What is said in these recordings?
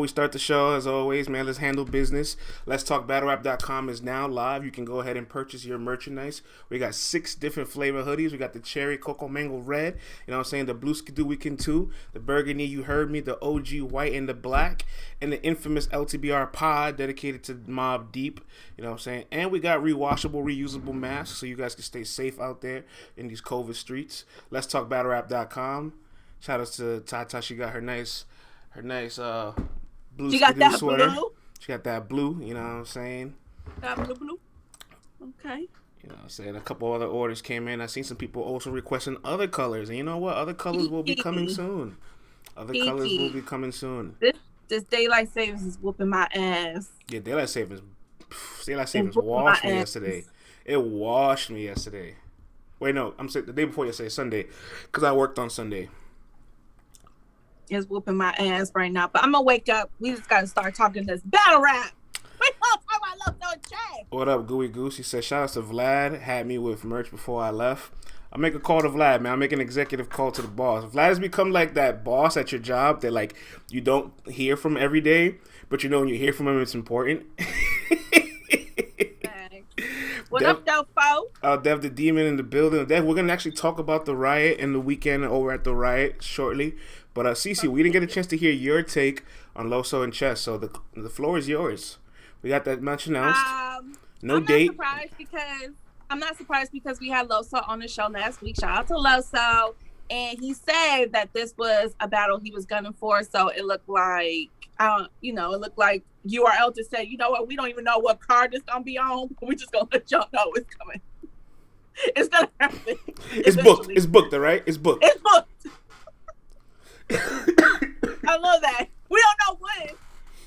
we start the show, as always, man, let's handle business. Let's Talk BattleRap.com is now live. You can go ahead and purchase your merchandise. We got 6 different flavor hoodies. We got the cherry cocoa mango red, you know what I'm saying, the blue skidoo weekend 2, the burgundy you heard me, the OG white and the black, and the infamous LTBR pod dedicated to Mob Deep, you know what I'm saying. And we got rewashable, reusable masks so you guys can stay safe out there in these COVID streets. Let's Talk BattleRap.com. Shout out to Tata. She got her nice blue she got that sweater. Blue. She got that blue, you know what I'm saying? That blue. Okay. You know what I'm saying? A couple other orders came in. I seen some people also requesting other colors. And you know what? Other colors will be coming soon. Colors will be coming soon. This daylight savings is whooping my ass. Yeah, daylight savings washed me yesterday. It washed me yesterday. Wait, no, I'm saying the day before yesterday, Sunday, because I worked on Sunday. Is whooping my ass right now, but I'm gonna wake up. We just gotta start talking this battle rap. We gonna talk about Loso and Trez. What up, Gooey Goose? He said, shout out to Vlad. Had me with merch before I left. I'll make a call to Vlad, man. I'll make an executive call to the boss. Vlad has become like that boss at your job that like you don't hear from every day, but you know when you hear from him, it's important. What up, though, folks? Dev the Demon in the building. Dev, we're gonna actually talk about the riot and the weekend over at the riot shortly. But CeCe, we didn't get a chance to hear your take on Loso and Chess, so the floor is yours. We got that much announced. No date. I'm not surprised because we had Loso on the show last week. Shout out to Loso, and he said that this was a battle he was gunning for. So it looked like, URL just said, you know what? We don't even know what card it's gonna be on. We just gonna let y'all know it's coming. It's gonna happen. It's booked. It's booked, all right? It's booked. It's booked. I love that. We don't know when,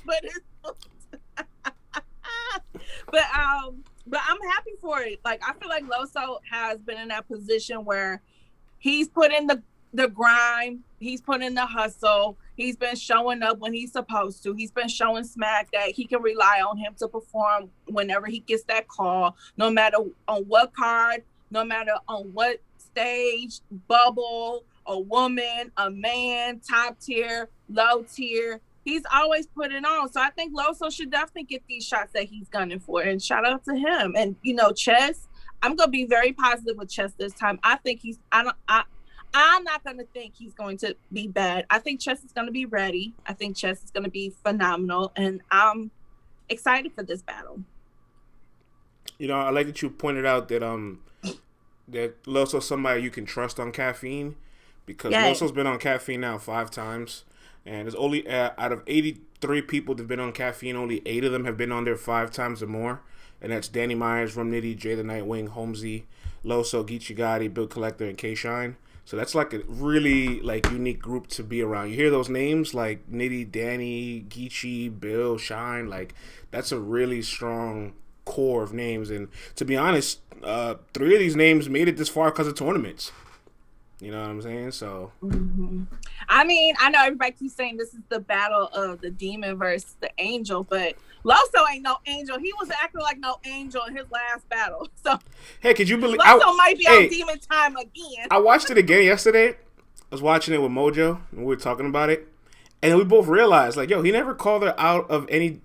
but it's but I'm happy for it. Like, I feel like Loso has been in that position where he's put in the grind, he's put in the hustle, he's been showing up when he's supposed to, he's been showing Smack that he can rely on him to perform whenever he gets that call, no matter on what card, no matter on what stage, bubble, a woman, a man, top tier, low tier. He's always put it on. So I think Loso should definitely get these shots that he's gunning for. And shout out to him. And, Chess, I'm going to be very positive with Chess this time. I think I'm not going to think he's going to be bad. I think Chess is going to be ready. I think Chess is going to be phenomenal. And I'm excited for this battle. I like that you pointed out that that Loso's somebody you can trust on caffeine. Because Loso's been on caffeine now 5 times. And there's only, out of 83 people that have been on caffeine, only 8 of them have been on there 5 times or more. And that's Danny Myers, Rum Nitty, Jay the Nightwing, Holmesy, Loso, Geechee Gotti, Bill Collector, and K-Shine. So that's like a really unique group to be around. You hear those names like Nitty, Danny, Geechee, Bill, Shine. Like, that's a really strong core of names. And to be honest, 3 of these names made it this far because of tournaments. You know what I'm saying? So, I mean, I know everybody keeps saying this is the battle of the demon versus the angel, but Loso ain't no angel. He was acting like no angel in his last battle. So, hey, could you believe Loso might be on demon time again? I watched it again yesterday. I was watching it with Mojo, and we were talking about it, and we both realized, he never called her out of any.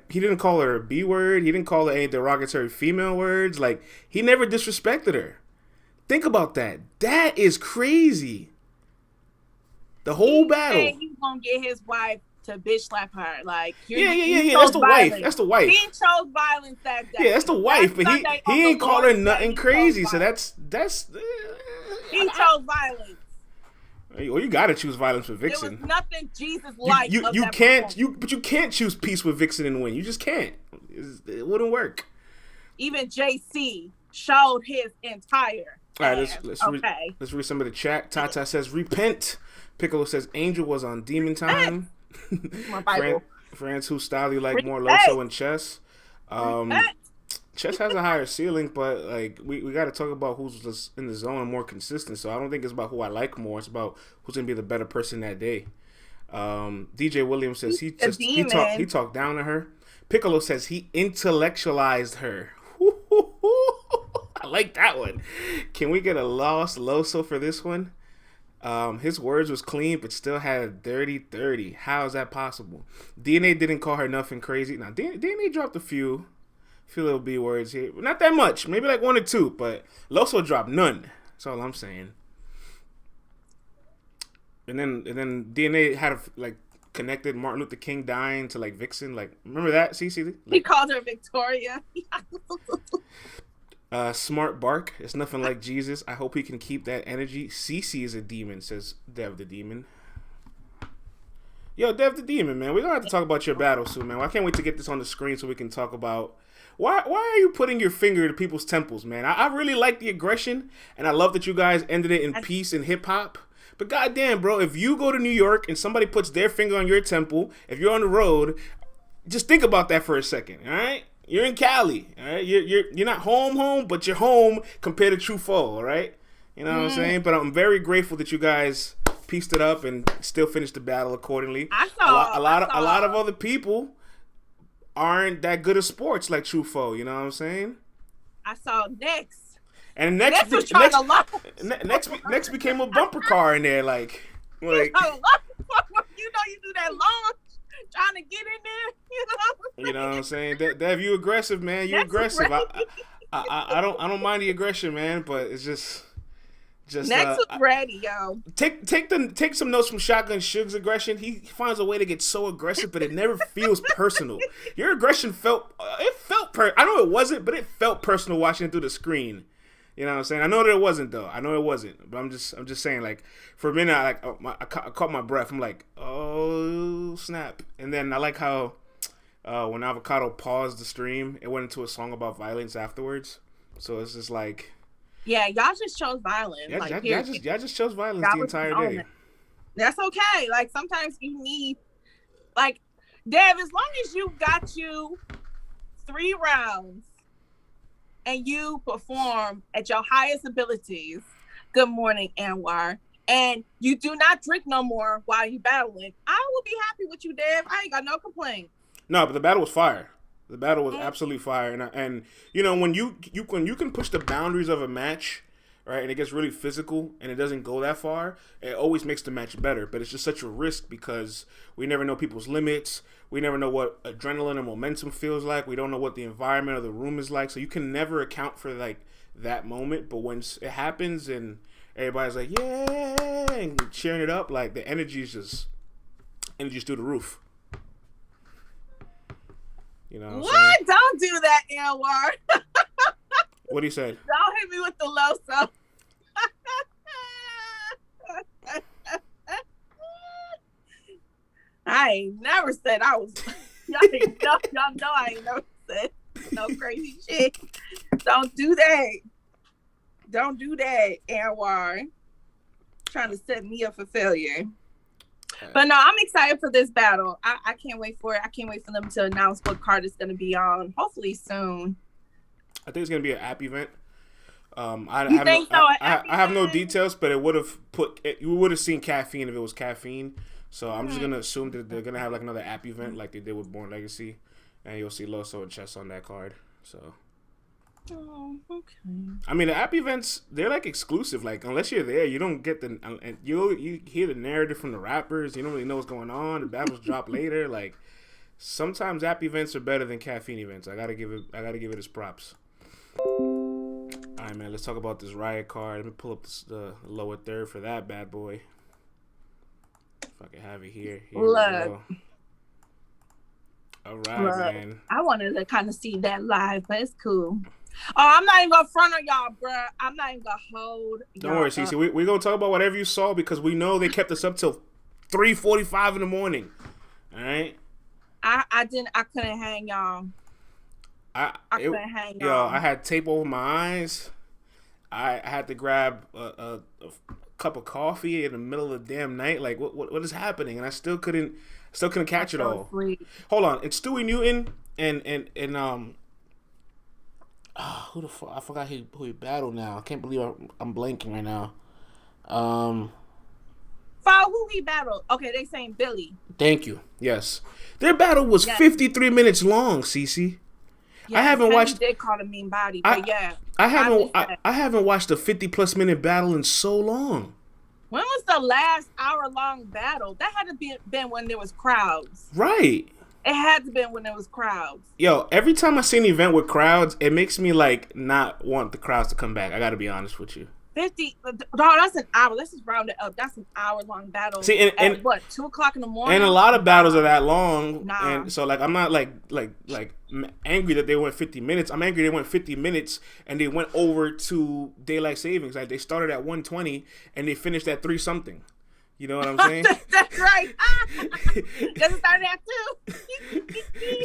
He didn't call her a B word. He didn't call her any derogatory female words. He never disrespected her. Think about that. That is crazy. The whole battle. He's gonna get his wife to bitch slap her. Yeah. That's the wife. That's the wife. He chose violence that day. Yeah, that's the wife. But he ain't called her nothing crazy. So that's. He chose violence. Well, you gotta choose violence with Vixen. There was nothing Jesus-like. You can't choose peace with Vixen and win. You just can't. It wouldn't work. Even JC showed his entire. All right, let's read some of the chat. Tata says, repent. Piccolo says, Angel was on demon time. My Bible. Friends who style you like more Loso and Chess. Chess has a higher ceiling, but we got to talk about who's just in the zone and more consistent. So I don't think it's about who I like more. It's about who's going to be the better person that day. DJ Williams says he talked down to her. Piccolo says he intellectualized her. I like that one. Can we get a lost Loso for this one? His words was clean, but still had a dirty 30. How is that possible? DNA didn't call her nothing crazy. Now, DNA dropped a few little B words here. Not that much. Maybe like 1 or 2, but Loso dropped none. That's all I'm saying. And then DNA had connected Martin Luther King dying to like Vixen. Like, remember that, CeCe? He called her Victoria. Smart bark. It's nothing like Jesus. I hope he can keep that energy. CeCe is a demon, says Dev the Demon. Yo, Dev the Demon, man. We're going to have to talk about your battle soon, man. I can't wait to get this on the screen so we can talk about... Why are you putting your finger to people's temples, man? I really like the aggression, and I love that you guys ended it in peace and hip-hop. But goddamn, bro, if you go to New York and somebody puts their finger on your temple, if you're on the road, just think about that for a second, all right? You're in Cali, all right? You're not home, but you're home compared to True Foe, all right? You know what I'm saying? But I'm very grateful that you guys pieced it up and still finished the battle accordingly. A lot of other people aren't that good at sports like True Foe, you know what I'm saying? I saw Next. And next became a bumper car in there, like you know you do that launch, trying to get in there, you know what I'm saying? Dev, you aggressive, man. You aggressive. I don't mind the aggression, man, but it's just Next was ready, yo. Take some notes from Shotgun Suge's aggression. He finds a way to get so aggressive, but it never feels personal. Your aggression felt I know it wasn't, but it felt personal watching it through the screen. You know what I'm saying? I know that it wasn't, though. I know it wasn't. But I'm just saying, like, for a minute, I caught my breath. I'm like, oh, snap. And then I like how when Avocado paused the stream, it went into a song about violence afterwards. So it's just like... Yeah, y'all just chose violence. Yeah, y'all just chose violence the entire day. That's okay. Like, sometimes you need... Like, Dev, as long as you got you 3 rounds, and you perform at your highest abilities, good morning, Anwar, and you do not drink no more while you battling, I will be happy with you, Dev. I ain't got no complaint. No, but the battle was fire. The battle was absolutely fire. And you know, when you can push the boundaries of a match, right, and it gets really physical and it doesn't go that far, it always makes the match better. But it's just such a risk because we never know people's limits. We never know what adrenaline and momentum feels like. We don't know what the environment of the room is like. So you can never account for like that moment. But when it happens and everybody's like, yeah, and cheering it up, like the energy's through the roof. You know what? Don't do that, Anwar. What he said? Don't hit me with the Loso. I ain't never said I was. Y'all know I ain't never said no crazy shit. Don't do that. Don't do that, Anwar. Trying to set me up for failure. But no, I'm excited for this battle. I can't wait for it. I can't wait for them to announce what card it's going to be on. Hopefully soon. I think it's going to be an app event. I have no details, but it would have you would have seen caffeine if it was caffeine. So I'm just gonna assume that they're gonna have like another app event like they did with Born Legacy, and you'll see Loso and Chess on that card. So. Oh, okay. I mean, the app events, they're like exclusive. Like unless you're there, you don't get you hear the narrative from the rappers. You don't really know what's going on. The battles drop later. Like sometimes app events are better than caffeine events. I gotta give it its props. All right, man. Let's talk about this Riot card. Let me pull up the lower third for that bad boy. If I can have it here. Here we go. All right, man. I wanted to kind of see that live, but it's cool. Oh, I'm not even gonna front on y'all, bro. I'm not even gonna hold. Don't worry, CeCe. We're gonna talk about whatever you saw because we know they kept us up till 3:45 in the morning. All right. I couldn't hang y'all. I couldn't hang y'all. Yo, I had tape over my eyes. I had to grab a cup of coffee in the middle of the damn night. Like, what is happening? And I still couldn't catch it all. Sweet. Hold on, it's Stewie Newton and who the fuck? I forgot who he battled now. I can't believe I'm blanking right now. Who he battled? Okay, they saying Billy. Thank you. Yes, their battle was 53 minutes long. CeCe. Yeah, I haven't watched. They called a mean body, but I haven't watched a 50+ minute battle in so long. When was the last hour-long battle? That had to been when there was crowds. Right. It had to been when there was crowds. Yo, every time I see an event with crowds, it makes me like not want the crowds to come back. I got to be honest with you. 50, that's an hour. Let's just round it up. That's an hour-long battle. See, and what, 2:00 in the morning? And a lot of battles are that long. Nah. And so, like, I'm not like angry that they went 50 minutes. I'm angry they went 50 minutes and they went over to daylight savings. Like, they started at 1:20 and they finished at 3-something. You know what I'm saying? That's right. Doesn't start at 2.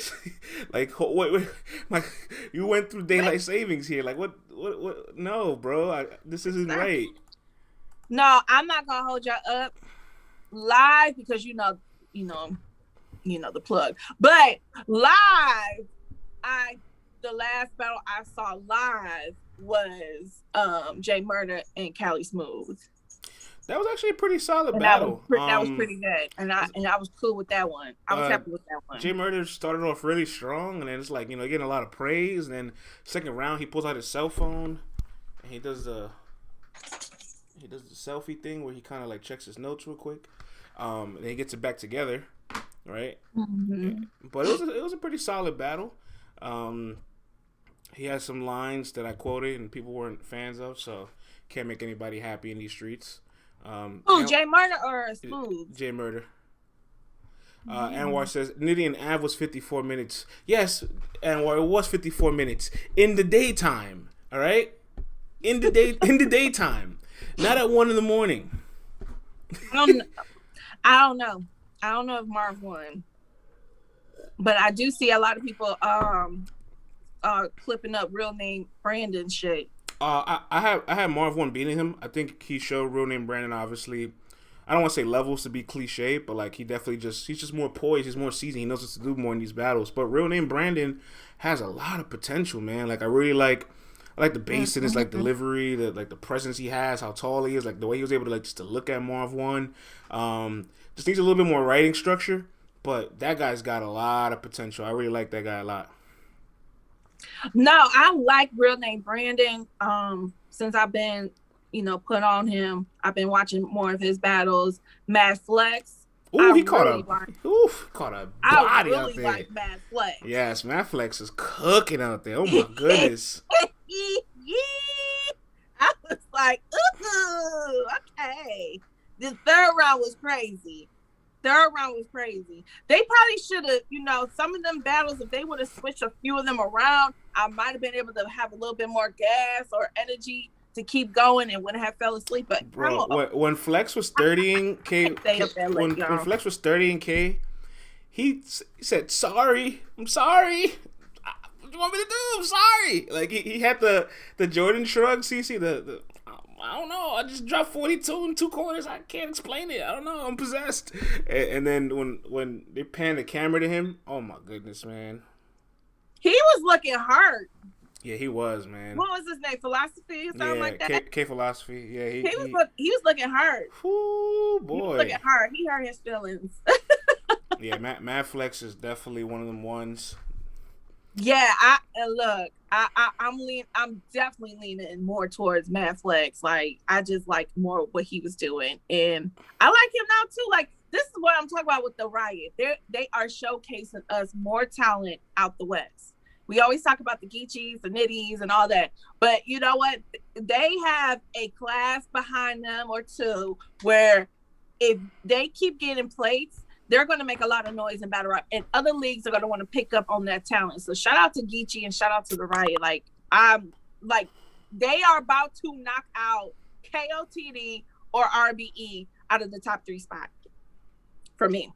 Like, wait, like, you went through daylight savings here. Like, what? No, bro. This isn't right. No, I'm not gonna hold y'all up live because you know the plug. But live, the last battle I saw live was Jay Murder and Cali Smooth. That was actually a pretty solid battle. That was pretty good, and I was cool with that one. I was happy with that one. Jay Murder started off really strong, and then it's like, getting a lot of praise. And then second round, he pulls out his cell phone, and he does the selfie thing where he kind of like checks his notes real quick, and then he gets it back together, right? Mm-hmm. But it was a pretty solid battle. He had some lines that I quoted and people weren't fans of, so can't make anybody happy in these streets. Jay Murder or Smooth? Jay Murder. Anwar says Nitty and Av was 54 minutes. Yes, Anwar, it was 54 minutes in the daytime. All right, in the daytime, not at 1 a.m. I don't know if Marv won, but I do see a lot of people clipping up real name Brandon shit. I had Marv 1 beating him. I think he showed real name Brandon, obviously. I don't want to say levels to be cliche, but like he's just more poised, he's more seasoned, he knows what to do more in these battles. But real name Brandon has a lot of potential, man. Like I like the bass in his like delivery, the presence he has, how tall he is, like the way he was able to like just to look at Marv 1. Just needs a little bit more writing structure, but that guy's got a lot of potential. I really like that guy a lot. No, I like real name Brandon. Since I've been, put on him, I've been watching more of his battles. Mad Flex. Ooh, he caught a body I really out there. like Mad Flex. Yes, Mad Flex is cooking out there. Oh my goodness. I was like, ooh, okay. The third round was crazy. They probably should have, some of them battles, if they would have switched a few of them around, I might have been able to have a little bit more gas or energy to keep going and wouldn't have fell asleep. But bro, when Flex was 30 in K, when Flex was 30 in K, he said, "Sorry, I'm sorry. What do you want me to do? I'm sorry." Like he had the Jordan shrug, CeCe, I don't know. I just dropped 42 in 2 corners. I can't explain it. I don't know. I'm possessed. And then when they panned the camera to him, oh my goodness, man. He was looking hurt. Yeah, he was, man. What was his name? Philosophy or something like that? K Philosophy. Yeah, he was looking hurt. Ooh, boy. He was looking hurt. He hurt his feelings. Yeah, Mad Flex is definitely one of them ones. Yeah, I'm definitely leaning more towards Mad Flex. Like, I just like more what he was doing, and I like him now too. Like, this is what I'm talking about with the Riot. They are showcasing us more talent out the West. We always talk about the Geechees, the Nitties, and all that, but you know what? They have a class behind them or two where if they keep getting plates, they're going to make a lot of noise in battle rap, and other leagues are going to want to pick up on that talent. So shout out to Geechee and shout out to the Riot. Like, they are about to knock out KOTD or RBE out of the top 3 spot for me.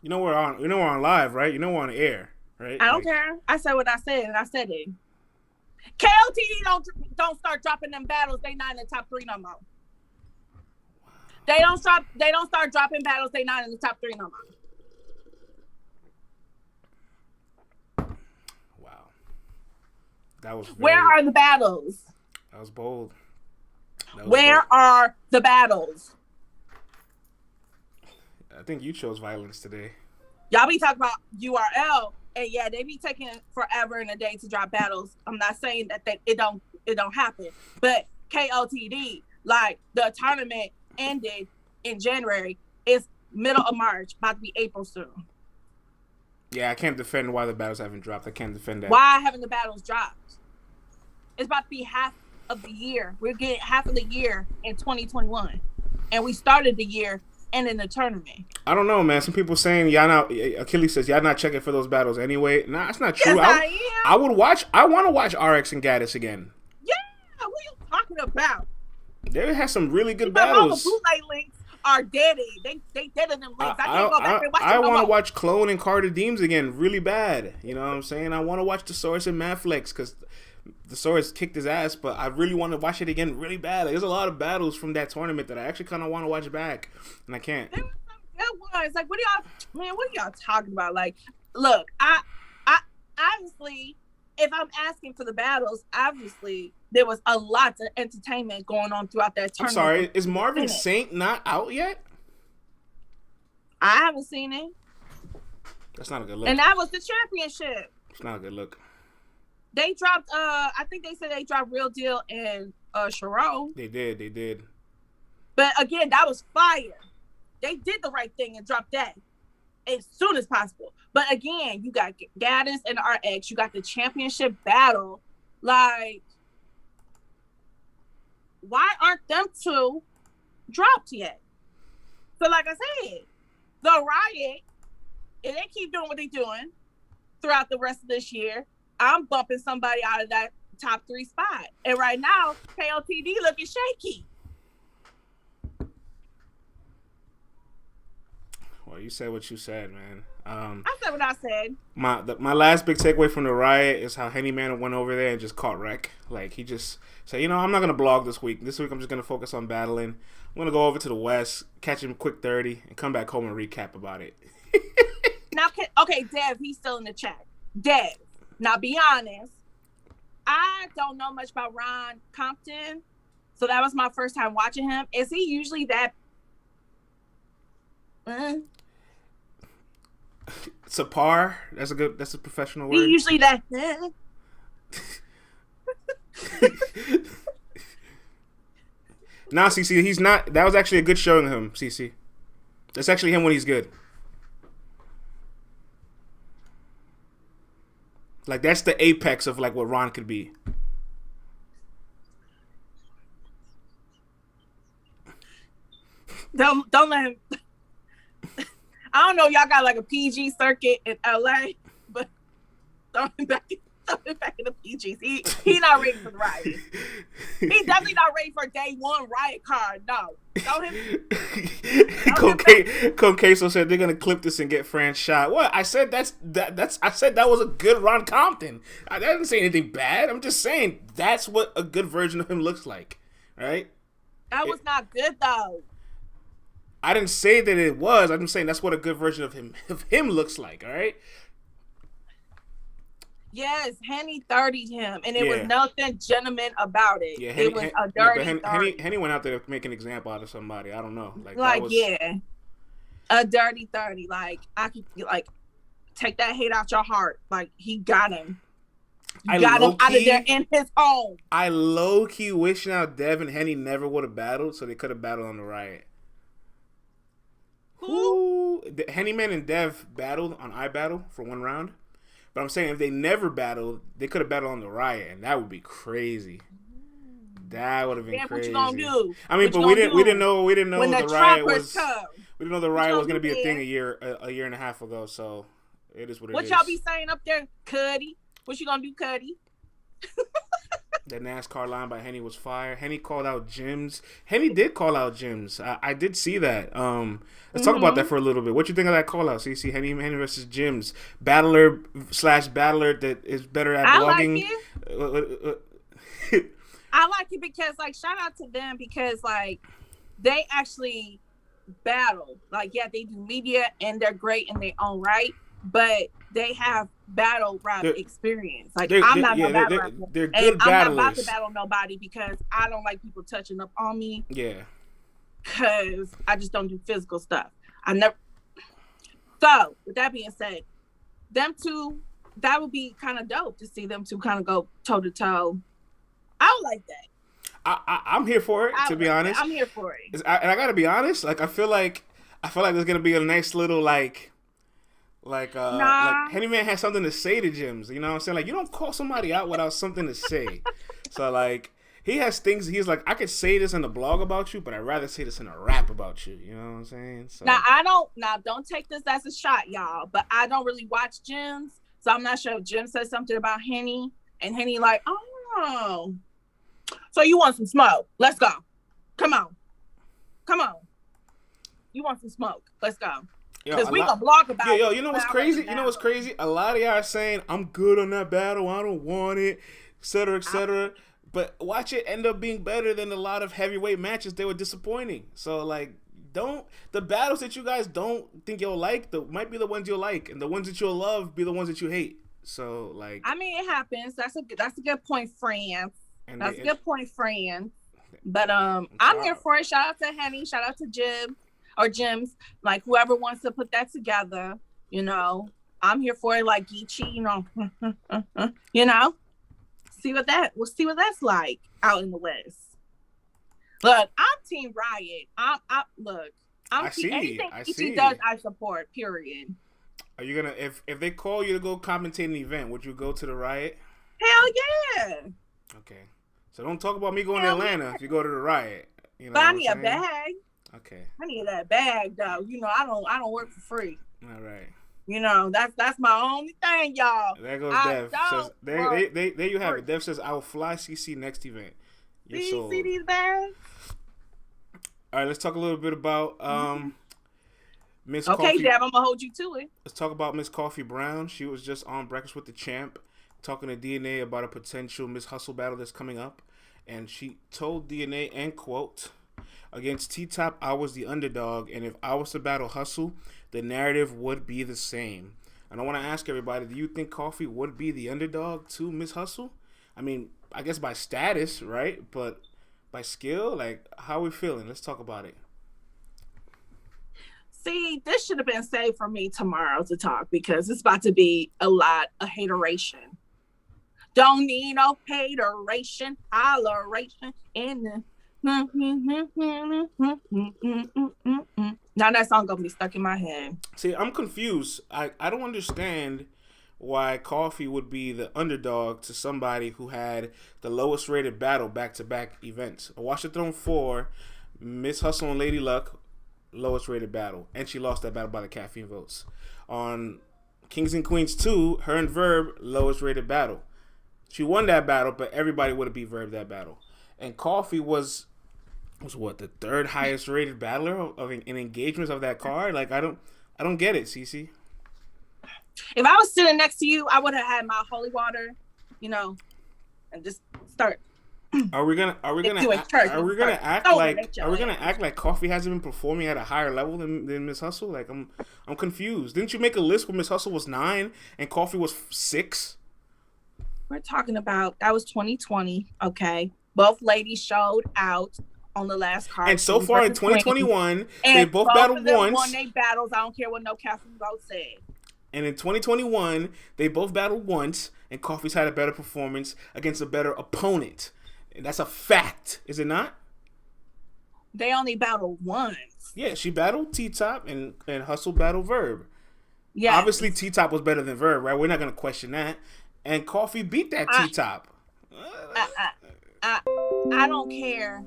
We're on live, right? We're on air, right? I don't care. I said what I said, and I said it. KOTD don't start dropping them battles. They not in the top 3 no more. They don't start dropping battles. They not in the top 3 no more. Wow. That was Where are the battles? That was bold. Where are the battles? I think you chose violence today. Y'all be talking about URL, and yeah, they be taking forever and a day to drop battles. I'm not saying that it don't happen, but KOTD. Like, the tournament ended in January. It's middle of March, about to be April soon. Yeah, I can't defend why the battles haven't dropped. I can't defend that. Why haven't the battles dropped? It's about to be half of the year. We're getting half of the year in 2021. And we started the year and in the tournament. I don't know, man. Some people saying Achilles says y'all not checking for those battles anyway. Nah, that's not true. Yes, I would watch. I want to watch RX and Gaddis again. Yeah, what are you talking about? They had some really good battles. All the bootleg links are dead. They dead in them links. I can't go back and watch them. I want to watch Clone and Carter Deems again really bad. You know what I'm saying? I want to watch the Source and Madflex because the Source kicked his ass, but I really want to watch it again really bad. Like, there's a lot of battles from that tournament that I actually kind of want to watch back, and I can't. There were some good ones. Like, what are y'all talking about? Like, look, I obviously, if I'm asking for the battles, obviously there was a lot of entertainment going on throughout that tournament. I'm sorry, is Marvin Saint not out yet? I haven't seen it. That's not a good look. And that was the championship. It's not a good look. They dropped, I think they said they dropped Real Deal and Sharon. They did. But again, that was fire. They did the right thing and dropped that as soon as possible. But again, you got Gaddis and RX. You got the championship battle. Like, why aren't them two dropped yet? So like I said, the Riot, if they keep doing what they're doing throughout the rest of this year, I'm bumping somebody out of that top 3 spot. And right now, KOTD looking shaky. Well, you said what you said, man. I said what I said. My last big takeaway from the Riot is how Henny Man went over there and just caught wreck. Like, he just said, I'm not going to blog this week. This week I'm just going to focus on battling. I'm going to go over to the West, catch him quick 30, and come back home and recap about it. Now, okay, Dev, he's still in the chat. Dev, now be honest. I don't know much about Ron Compton, so that was my first time watching him. Is he usually that... It's a par. That's a professional word. He usually that. Nah, CeCe, he's not. That was actually a good showing of him, CeCe. That's actually him when he's good. Like, that's the apex of like what Ron could be. Don't let him. I don't know, y'all got like a PG circuit in LA, but throw him back in the PGs. He not ready for the Riot. He definitely not ready for day one Riot card. No. Throw him. Conqueso said they're gonna clip this and get Fran shot. What? I said I said that was a good Ron Compton. I didn't say anything bad. I'm just saying that's what a good version of him looks like. Right? That was not good though. I didn't say that it was. I'm saying that's what a good version of him looks like. All right. Yes, Henny 30'd him, and it was nothing gentleman about it. Yeah, it was a dirty 30. Henny went out there to make an example out of somebody. I don't know. A dirty 30. Like, I could take that hate out your heart. Like, he got him. Got him out of there in his home. I low-key wish now Dev and Henny never would have battled, so they could have battled on the Riot. Who? Hennyman and Dev battled on iBattle for one round. But I'm saying if they never battled, they could have battled on the Riot, and that would be crazy. That would have been crazy. What you gonna do? I mean, but we didn't know the Riot was. We didn't know the Riot was gonna be a thing a year and a half ago. So it is what it is. What y'all be saying up there, Cuddy? What you gonna do, Cuddy? That NASCAR line by Henny was fire. Henny called out gyms. Henny did call out gyms. I did see that. Let's talk about that for a little bit. What you think of that call out? CeCe, Henny versus gyms. Battler that is better at blogging. I like it because, like, shout out to them because, like, they actually battle. Like, yeah, they do media and they're great in their own right, but they have battle rap experience. Like, I'm not no battle rapper. They're good battlers. I'm not about to battle nobody because I don't like people touching up on me. Yeah. Because I just don't do physical stuff. So, with that being said, them two, that would be kind of dope to see them two kind of go toe-to-toe. I would like that. I'm here for it. To be honest, I'm here for it. And I gotta be honest. Like I feel like there's gonna be a nice little like Henny Man has something to say to Jims. You know what I'm saying? Like you don't call somebody out without something to say. So like he has things. He's like, I could say this in a blog about you, but I'd rather say this in a rap about you. You know what I'm saying? So don't take this as a shot, y'all. But I don't really watch Jims, so I'm not sure if Jim said something about Henny, and Henny like, oh, so you want some smoke? Let's go. Come on. You want some smoke? Let's go. Because we gonna blog about it. Yo, you know what's crazy? You know what's crazy? A lot of y'all are saying, I'm good on that battle. I don't want it, et cetera, et cetera. But watch it end up being better than a lot of heavyweight matches. They were disappointing. So, like, the battles that you guys don't think you'll like, might be the ones you'll like. And the ones that you'll love be the ones that you hate. So, like. I mean, it happens. That's a good point, friend. That's a good point, friend. But I'm here for it. Shout out to Henny. Shout out to Jim. Or Jims, like whoever wants to put that together, you know, I'm here for it. Like Geechee, you know, we'll see what that's like out in the West. Look, I'm Team Riot. Anything Geechee does, I support. Period. Are you gonna if they call you to go commentate an event, would you go to the Riot? Hell yeah. Okay, so don't talk about me going to Atlanta if you go to the Riot. You know, but I need a bag. Okay. I need that bag though. You know, I don't work for free. All right. You know, that's my only thing, y'all. There goes Dev. Says, there you have it. Dev says, I will fly CeCe next event. See these bags? All right, let's talk a little bit about Miss Okay, Coffee. Dev, I'm gonna hold you to it. Let's talk about Miss Coffee Brown. She was just on Breakfast with the Champ talking to DNA about a potential Miss Hustle battle that's coming up. And she told DNA, and quote, against T-Top, I was the underdog, and if I was to battle Hustle, the narrative would be the same. And I want to ask everybody, do you think Coffee would be the underdog to Miss Hustle? I mean, I guess by status, right? But by skill, like, how are we feeling? Let's talk about it. See, this should have been saved for me tomorrow to talk because it's about to be a lot of hateration. Don't need no hateration, holleration in the... Now that song gonna be stuck in my head. See, I'm confused. I don't understand why Coffee would be the underdog to somebody who had the lowest rated battle back-to-back events. Watch the Throne 4, Miss Hustle and Lady Luck, lowest rated battle, and she lost that battle by the caffeine votes. On Kings and Queens 2, her and Verb, lowest rated battle. She won that battle, but everybody would have beat Verb that battle. And Coffee was what, the third highest rated battler of in engagements of that card? Like I don't get it, CeCe. If I was sitting next to you, I would have had my holy water, you know, and just start. Are we gonna act like Coffee hasn't been performing at a higher level than Miss Hustle? Like I'm confused. Didn't you make a list where Miss Hustle was 9 and Coffee was 6? We're talking about that was 2020. Okay. Both ladies showed out on the last card. And so far in 2021, they both battled once. Won their battles. I don't care what no caffeine vote said. And in 2021, they both battled once, and Coffee's had a better performance against a better opponent. And that's a fact, is it not? They only battled once. Yeah, she battled T-Top and Hustle battled Verb. Yeah. Obviously, T-Top was better than Verb, right? We're not going to question that. And Coffee beat that T-Top. I don't care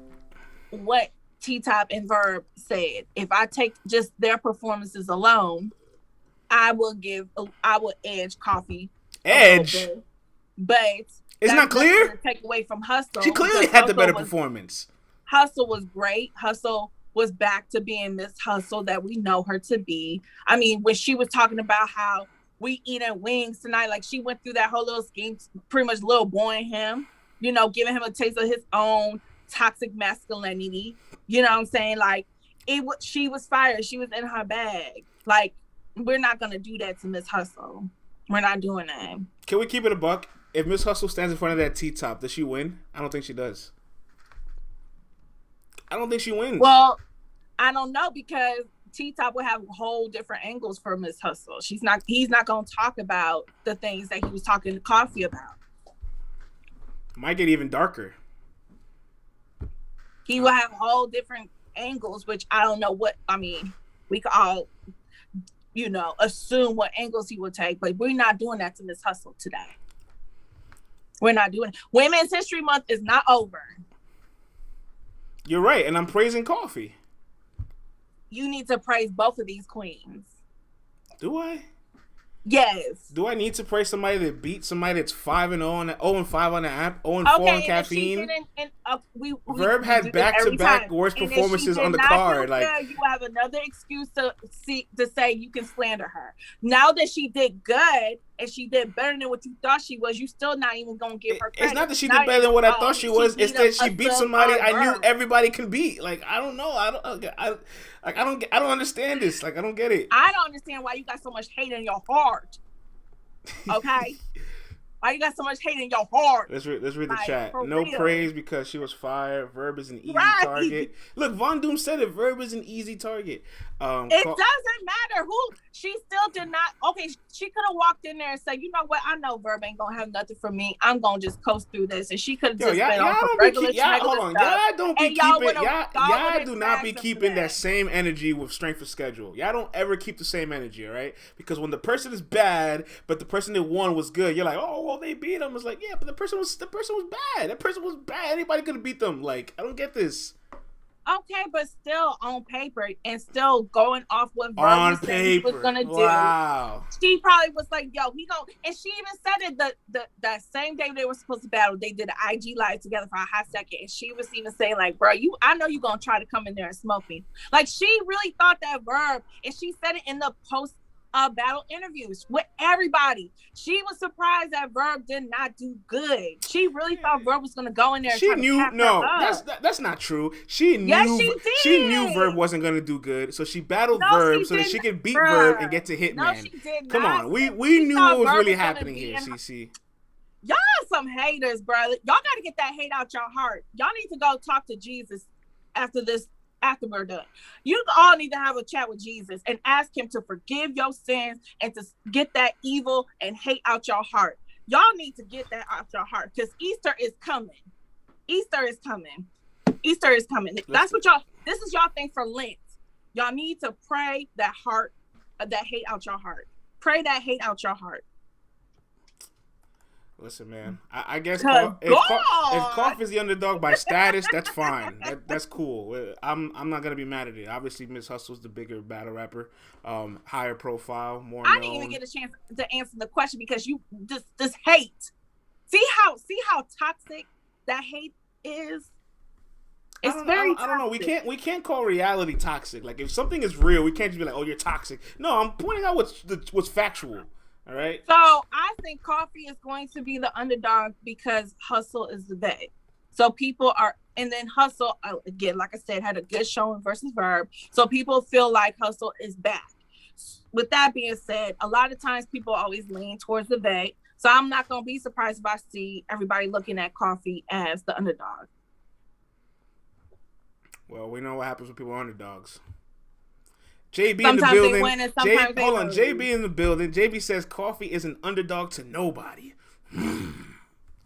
what T-Top and Verb said. If I take just their performances alone, I will edge Coffee. Edge? But it's not clear? Take away from Hustle. She clearly had the better performance. Hustle was great. Hustle was back to being Miss Hustle that we know her to be. I mean, when she was talking about how we eating wings tonight, like she went through that whole little scheme, pretty much little boying him, you know, giving him a taste of his own toxic masculinity. You know what I'm saying? Like she was fired. She was in her bag. Like, we're not going to do that to Miss Hustle. We're not doing that. Can we keep it a buck? If Miss Hustle stands in front of that T-Top, does she win? I don't think she does. I don't think she wins. Well, I don't know, because T-Top will have whole different angles for Miss Hustle. He's not going to talk about the things that he was talking to Coffee about. Might get even darker. He will have whole different angles, which I don't know what, I mean, we could all, assume what angles he will take, but we're not doing that to Miss Hustle today. We're not doing it. Women's History Month is not over. You're right, and I'm praising Coffee. You need to praise both of these queens. Do I? Yes. Do I need to praise somebody that beat somebody that's 5-0 on 0-5 on the app, 0-4 on caffeine? Verb had back-to-back worst performances on the card. You have another excuse to say you can slander her. Now that she did good and she did better than what you thought she was, you still not even gonna give her credit. It's not that she did better than what I thought she was. It's that she beat somebody I knew everybody can beat. Like, I don't know. I don't understand this. Like, I don't get it. I don't understand why you got so much hate in your heart. Okay. Why you got so much hate in your heart? Let's read the chat. No real. Praise because she was fired. Verb is an easy target. Look, Von Doom said it. Verb is an easy target. It doesn't matter who. She still did not. Okay, she could have walked in there and said, "You know what? I know Verb ain't gonna have nothing for me. I'm gonna just coast through this." And she could have just been on her regular stuff. Hold on, y'all don't be keeping. Y'all do not be keeping that same energy with strength of schedule. Y'all don't ever keep the same energy, all right? Because when the person is bad, but the person that won was good, you're like, "Oh, well, they beat him." It's like, yeah, but the person was bad. That person was bad. Anybody could have beat them. Like, I don't get this. Okay, but still on paper and still going off what Verb said was gonna do. Wow. She probably was like, "Yo, he gonna," and she even said it that same day they were supposed to battle. They did an IG live together for a hot second, and she was even saying like, "Bro, I know you gonna try to come in there and smoke me." Like, she really thought that Verb, and she said it in the post battle interviews with everybody. She was surprised that Verb did not do good. She really thought Verb was gonna go in there. She knew that's not true. She knew. Yes, she did. She knew Verb wasn't gonna do good, so she battled Verb so that she could beat Verb and get to Hitman. No, she did not. Come on, we knew what was really happening here, CeCe. Y'all some haters, bro. Y'all gotta get that hate out your heart. Y'all need to go talk to Jesus after we're done. You all need to have a chat with Jesus and ask him to forgive your sins and to get that evil and hate out your heart. Y'all need to get that out your heart because Easter is coming. Easter is coming. This is y'all thing for Lent. Y'all need to pray that hate out your heart. Pray that hate out your heart. Listen, man. I guess if Cough is the underdog by status, that's fine. That's cool. I'm not gonna be mad at it. Obviously, Miss Hustle's the bigger battle rapper, higher profile, more. I didn't even get a chance to answer the question because you this hate. See how toxic that hate is. It's very toxic. I don't know. We can't call reality toxic. Like, if something is real, we can't just be like, "Oh, you're toxic." No, I'm pointing out what's factual. All right. So I think Coffee is going to be the underdog because Hustle is the vet. So people are, and then Hustle again, like I said, had a good showing versus Verb. So people feel like Hustle is back. With that being said, a lot of times people always lean towards the vet. So I'm not going to be surprised if I see everybody looking at Coffee as the underdog. Well, we know what happens when people are underdogs. JB in the building. JB in the building. JB says Coffee is an underdog to nobody.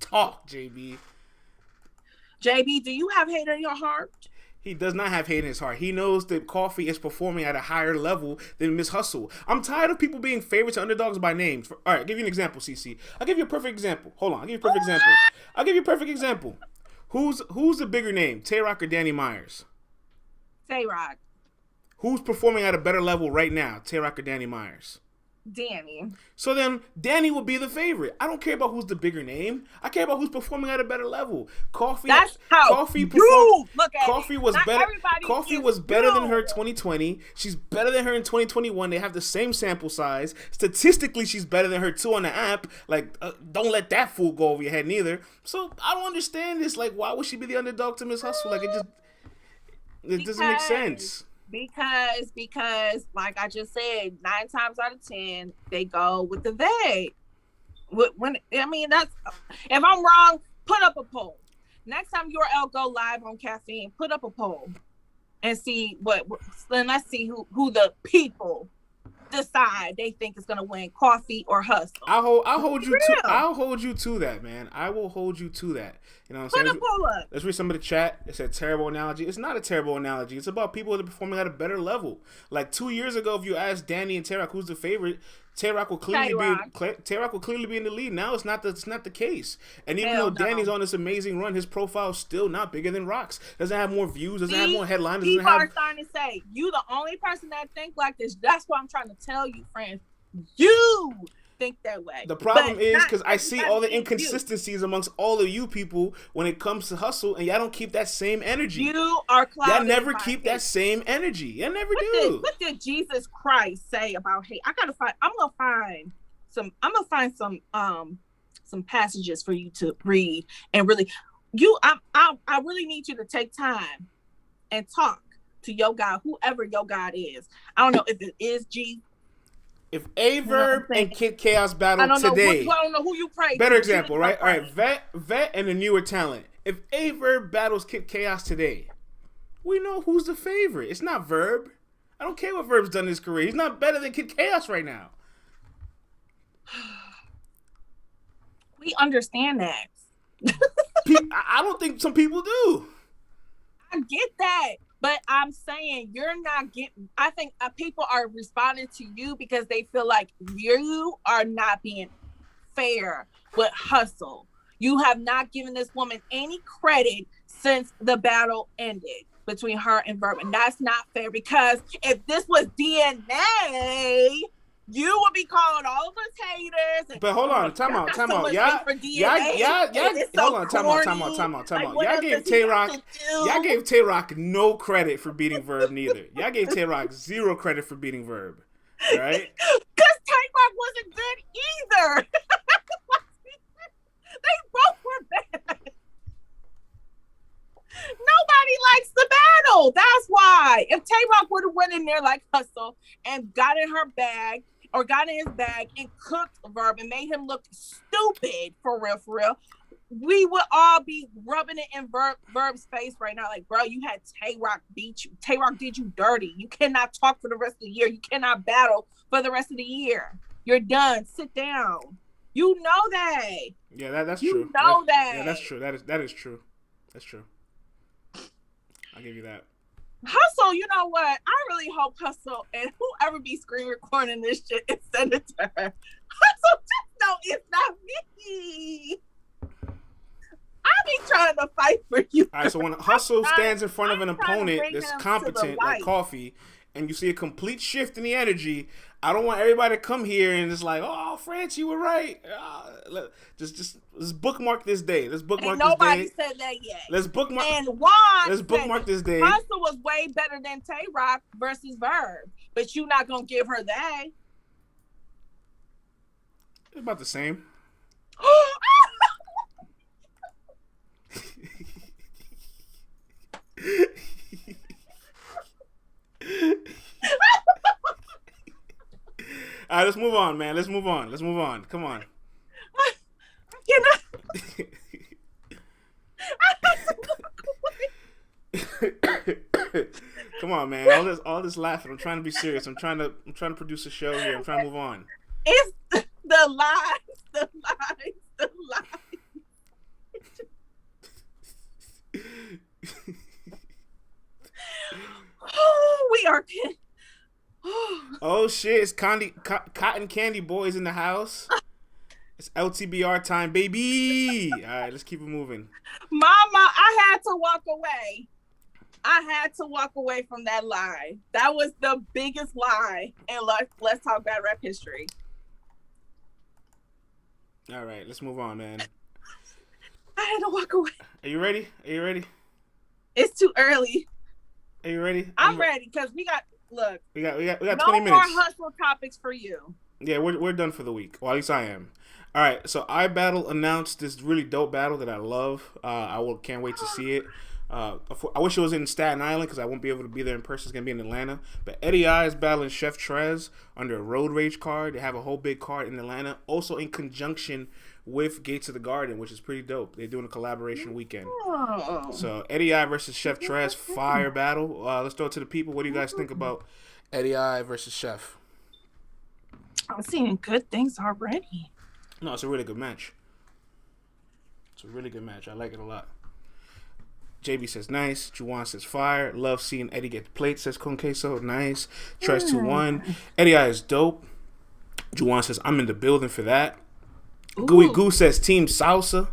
Talk, JB. JB, do you have hate in your heart? He does not have hate in his heart. He knows that Coffee is performing at a higher level than Miss Hustle. I'm tired of people being favorites to underdogs by name. All right, I'll give you an example, CeCe. I'll give you a perfect example. Hold on, I'll give you a perfect example. Who's the bigger name, Tay-Rock or Danny Myers? Tay-Rock. Who's performing at a better level right now, Tay-Rock or Danny Myers? Danny. So then Danny will be the favorite. I don't care about who's the bigger name. I care about who's performing at a better level. Coffee was better. Coffee was better than her in 2020. She's better than her in 2021. They have the same sample size. Statistically, she's better than her too on the app. Like, don't let that fool go over your head neither. So I don't understand this. Like, why would she be the underdog to Miss Hustle? Like, it doesn't make sense. Because like I just said, 9 times out of 10 they go with the vet. That's, if I'm wrong, put up a poll. Next time URL go live on Caffeine, put up a poll and see then let's see who the people decide they think is gonna win, coffee or hustle. I'll hold you to that, man. I will hold you to that. You know what I'm saying? Let's read some of the chat. It's a terrible analogy. It's not a terrible analogy. It's about people that are performing at a better level. Like 2 years ago, if you asked Danny and Tay-Rock who's the favorite, Tay-Rock will clearly be in the lead. Now it's not the case. And even though Danny's on this amazing run, his profile is still not bigger than Rock's. Doesn't have more views. Doesn't have more headlines. People are starting to say you the only person that think like this. That's what I'm trying to tell you, friends. You think that way. The problem is because I see all the inconsistencies amongst all of you people when it comes to hustle, and y'all don't keep that same energy. You are clouded. Y'all never keep that same energy. Y'all never do. What did Jesus Christ say about hate? I'm gonna find some passages for you to read and really. I really need you to take time and talk to your God, whoever your God is. I don't know if it is G. If Averb and Kid Chaos battle today, I don't know who you pray. Better example, right? All right, Vet and the newer talent. If Averb battles Kid Chaos today, we know who's the favorite. It's not Verb. I don't care what Verb's done in his career. He's not better than Kid Chaos right now. We understand that. I don't think some people do. I get that. But I'm saying you're not getting. I think people are responding to you because they feel like you are not being fair with hustle. You have not given this woman any credit since the battle ended between her and Verb, and that's not fair. Because if this was DNA, you would be calling all of us haters. But hold on, time out. Y'all, hold on, time out. Y'all gave Tay-Rock no credit for beating Verb neither. Y'all gave Tay-Rock zero credit for beating Verb. Right? Because Tay-Rock wasn't good either. They both were bad. Nobody likes the battle. That's why. If Tay-Rock would have went in there like Hustle and got in her bag or got in his bag and cooked Verb and made him look stupid for real, we would all be rubbing it in Verb's face right now. Like, bro, you had Tay-Rock beat you. Tay-Rock did you dirty. You cannot talk for the rest of the year. You cannot battle for the rest of the year. You're done. Sit down. You know that. Yeah, that's true. You know that. Yeah, that's true. That is true. That's true. I'll give you that. Hustle, you know what? I really hope Hustle and whoever be screen recording this shit and send it to her. Hustle, just know it's not me. I be trying to fight for you. All right, so when Hustle stands in front of an opponent that's competent like Coffee, and you see a complete shift in the energy, I don't want everybody to come here and just like, oh, France, you were right. Just let's bookmark this day. Let's bookmark this day. Nobody said that yet. Let's bookmark. And Juan let's bookmark this day. Hustle was way better than Tay-Rock versus Verb, but you're not gonna give her that. It's about the same. All right, let's move on, man. Let's move on. Come on. Come on, man. All this laughing. I'm trying to be serious. I'm trying to produce a show here. I'm trying to move on. It's the lies. Oh, we are. Oh shit! It's Cotton Candy Boys in the house. It's LTBR time, baby. All right, let's keep it moving. Mama, I had to walk away. From that lie. That was the biggest lie in Let's Talk Bad Rap history. All right, let's move on, man. I had to walk away. Are you ready? It's too early. Are you ready? I'm ready because we got 20 minutes. No more hustle topics for you. Yeah, we're done for the week. Well, at least I am. All right, so iBattle announced this really dope battle that I love. Can't wait to see it. I wish it was in Staten Island because I won't be able to be there in person. It's going to be in Atlanta. But Eddy I is battling Chef Trez under a Road Rage card. They have a whole big card in Atlanta. Also in conjunction with Gates of the Garden, which is pretty dope. They're doing a collaboration weekend. Oh. So Eddy I versus Chef Trez, fire battle. Let's throw it to the people. What do you guys think about Eddy I versus Chef? I'm seeing good things already. No, it's a really good match. It's a really good match. I like it a lot. JB says nice. Juwan says fire. Love seeing Eddy get the plate, says Con Queso. Nice. Trez 2-1. Eddy I is dope. Juwan says I'm in the building for that. Gooey Goo says Team Salsa.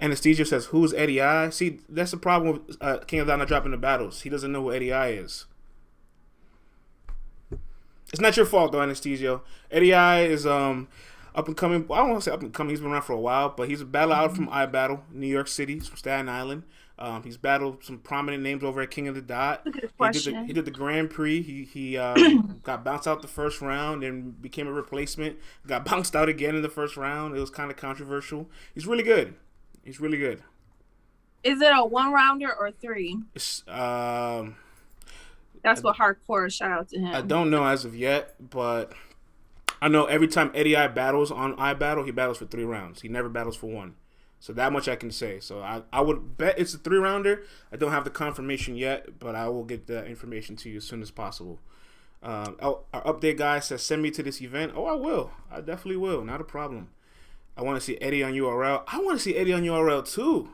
Anesthesia says who's Eddy I? See, that's the problem with King of Donna dropping the battles. He doesn't know who Eddy I is. It's not your fault though, Anesthesia. Eddy I is up and coming. Well, I don't want to say up and coming. He's been around for a while, but he's a battler out from I Battle, New York City. He's from Staten Island. He's battled some prominent names over at King of the Dot. He did the Grand Prix. He got bounced out the first round and became a replacement. Got bounced out again in the first round. It was kind of controversial. He's really good. He's really good. Is it a 1-rounder or 3? It's, That's what hardcore. Shout out to him. I don't know as of yet, but I know every time Eddy I battles on iBattle, he battles for 3 rounds. He never battles for 1. So that much I can say. So I would bet it's a 3-rounder. I don't have the confirmation yet, but I will get that information to you as soon as possible. Our update guy says, send me to this event. Oh, I will. I definitely will. Not a problem. I want to see Eddy on URL. I want to see Eddy on URL too.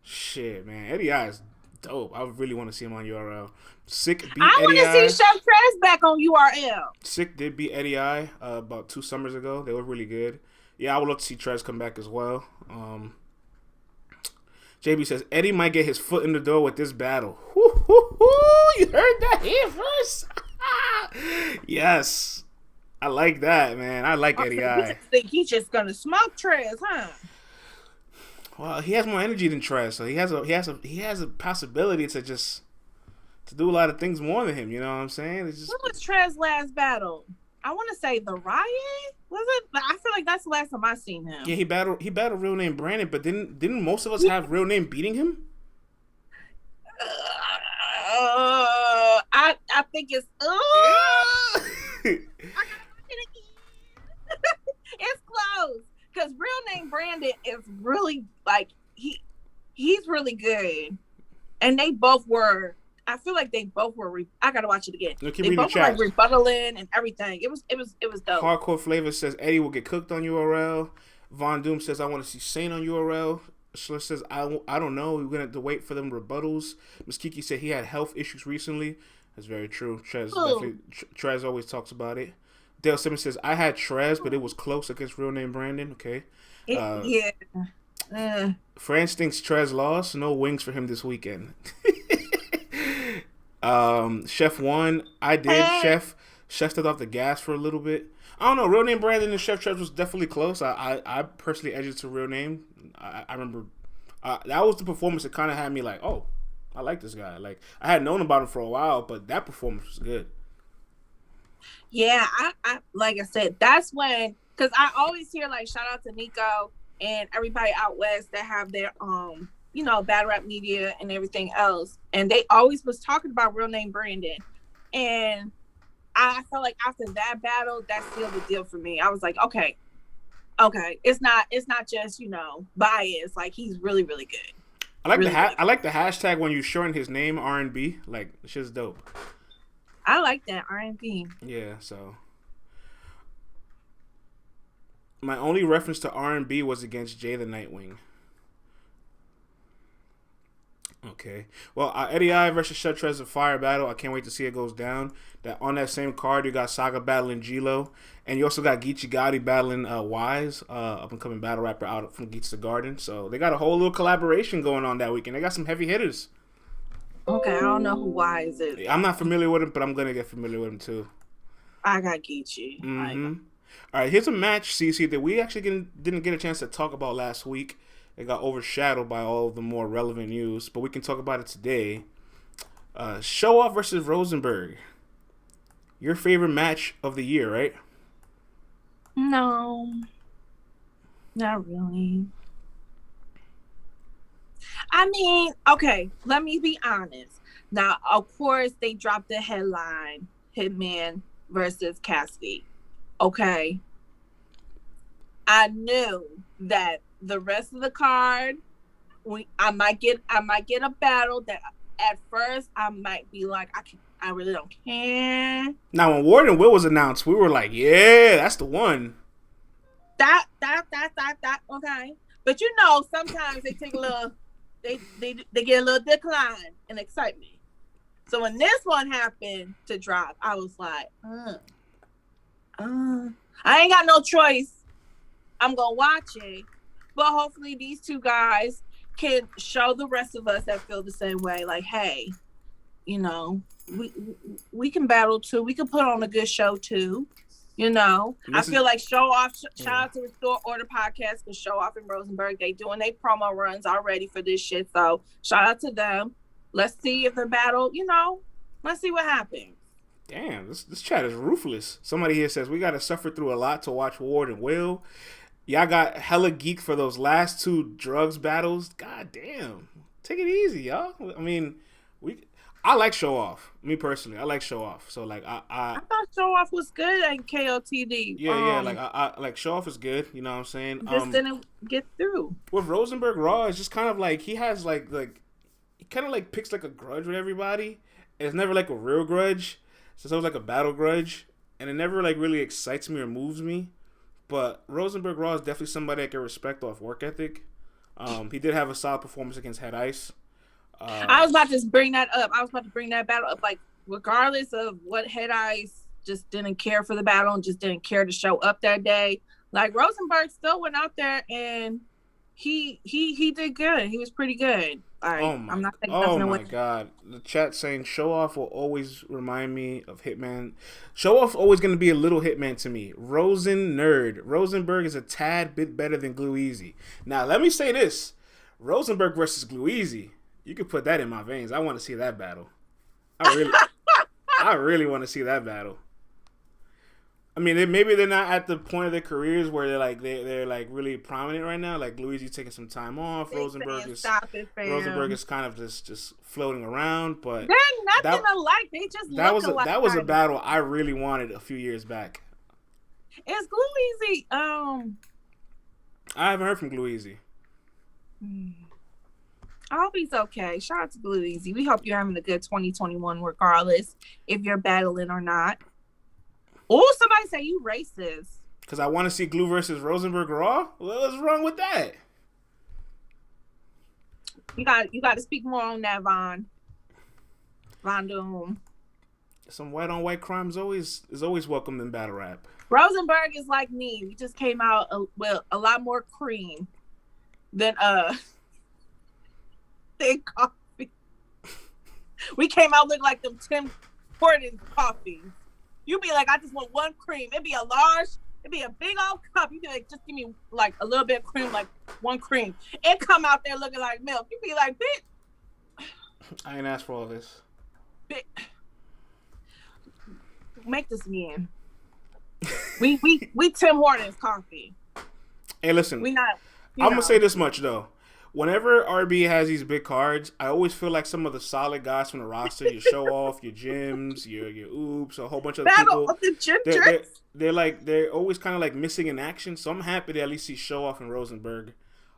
Shit, man. Eddy I is dope. I really want to see him on URL. Sick beat Eddy I. I want to see Chef Trez back on URL. Sick did beat Eddy I about 2 summers ago. They were really good. Yeah, I would love to see Trez come back as well. JB says, Eddy might get his foot in the door with this battle. You heard that here first? Yes. I like that, man. I like Eddy I. You think he's just going to smoke Trez, huh? Well, he has more energy than Trez, so he has a possibility to do a lot of things more than him, you know what I'm saying? It's just... What was Trez's last battle? I want to say the Riot. Was it? I feel like that's the last time I seen him. Yeah, he battled real name Brandon, but didn't most of us have real name beating him? I think it's it's close because real name Brandon is really like he's really good, and they both were. I feel like they both were. I gotta watch it again. They both were like rebuttaling and everything. It was dope. Hardcore Flavor says Eddy will get cooked on URL. Von Doom says I want to see Saint on URL. Schler says I don't know. We're gonna have to wait for them rebuttals. Miss Kiki said he had health issues recently. That's very true. Trez always talks about it. Dale Simmons says I had Trez, but it was close against real name Brandon. Okay. Yeah. France thinks Trez lost. No wings for him this weekend. Chef won. I did. Chef stepped off the gas for a little bit. I don't know. Real name Brandon and Chef Trez was definitely close. I personally edged it to real name. I remember that was the performance that kind of had me like, oh, I like this guy. Like I had known about him for a while, but that performance was good. Yeah, I like I said, that's when because I always hear like shout out to Nico and everybody out west that have their battle rap media and everything else. And they always was talking about real name Brandon. And I felt like after that battle, that sealed the deal for me. I was like, okay. It's not just, bias. Like he's really, really good. I like the hashtag when you shorten his name R&B. Like it's just dope. I like that R&B. Yeah, so my only reference to R&B was against Jay the Nightwing. Okay. Well, Eddy I versus Chef Trez a fire battle. I can't wait to see it goes down. That on that same card, you got Saga battling G-Lo, and you also got Geechee Gotti battling Wise, up and coming battle rapper out from Geets the Garden. So they got a whole little collaboration going on that weekend. They got some heavy hitters. Okay, I don't know who Wise is. I'm not familiar with him, but I'm gonna get familiar with him too. I got Geechee. Mm-hmm. All right, here's a match, CeCe, that we actually didn't get a chance to talk about last week. It got overshadowed by all of the more relevant news, but we can talk about it today. Show Off versus Rosenberg. Your favorite match of the year, right? No, not really. I mean, okay, let me be honest. Now, of course, they dropped the headline, Hitman versus Cassidy. Okay. I knew that the rest of the card, I might get a battle that at first I might be like, I really don't care. Now, when Ward and Will was announced, we were like, yeah, that's the one. That, okay. But you know, sometimes they take a little, they get a little decline in excitement. So when this one happened to drop, I was like, I ain't got no choice. I'm going to watch it. But hopefully these two guys can show the rest of us that feel the same way. Like, hey, you know, we can battle too. We can put on a good show too. You know, I feel like Show Off, shout out to Restore Order Podcast, because Show Off and Rosenberg, they doing their promo runs already for this shit. So shout out to them. Let's see if the battle, you know, let's see what happens. Damn, this chat is ruthless. Somebody here says, we got to suffer through a lot to watch Ward and Will. Y'all got hella geek for those last two drugs battles. God damn. Take it easy, y'all. I mean, I like Show Off. Me personally, I like Show Off. So like I thought Show Off was good at KOTD. Yeah, like I like Show Off is good, you know what I'm saying? Just didn't get through. With Rosenberg Raw, it's just kind of like he has like he kind of like picks like a grudge with everybody. And it's never like a real grudge. So it's always like a battle grudge. And it never like really excites me or moves me. But Rosenberg Raw is definitely somebody I can respect off work ethic. He did have a solid performance against Head Ice. I was about to bring that up. I was about to bring that battle up. Like, regardless of what Head Ice just didn't care for the battle and just didn't care to show up that day, like Rosenberg still went out there and he did good. He was pretty good. Like, I'm not thinking nothing my God. The chat saying Show Off will always remind me of Hitman. Show Off always going to be a little Hitman to me. Rosenberg is a tad bit better than Glue Easy. Now, let me say this. Rosenberg versus Glue Easy. You could put that in my veins. I want to see that battle. I really want to see that battle. I mean, maybe they're not at the point of their careers where they're like really prominent right now. Like Luigi's taking some time off. Rosenberg is kind of just floating around. But they're nothing alike. They just that was a battle I really wanted a few years back. Is Glue Easy? I haven't heard from Glue Easy. I hope he's okay. Shout out to Glue Easy. We hope you're having a good 2021 regardless if you're battling or not. Oh, somebody say you racist. Because I want to see Glue versus Rosenberg Raw? What's wrong with that? You got to speak more on that, Von Doom. Some white on white crime is always welcome in battle rap. Rosenberg is like me. We just came out with a lot more cream than thick coffee. We came out looking like them Tim Hortons coffees. You be like, I just want one cream. It'd be a large, it'd be a big old cup. You be like, just give me like a little bit of cream, like one cream. It come out there looking like milk. You be like, bitch. I ain't asked for all this. Bitch. Make this again. we Tim Hortons coffee. Hey, listen. We not. I'm gonna say this much though. Whenever RB has these big cards, I always feel like some of the solid guys from the roster, your Show Off, your Gyms, your Oops, a whole bunch of people. Of the they're always kind of like missing in action. So I'm happy to at least see Show Off and Rosenberg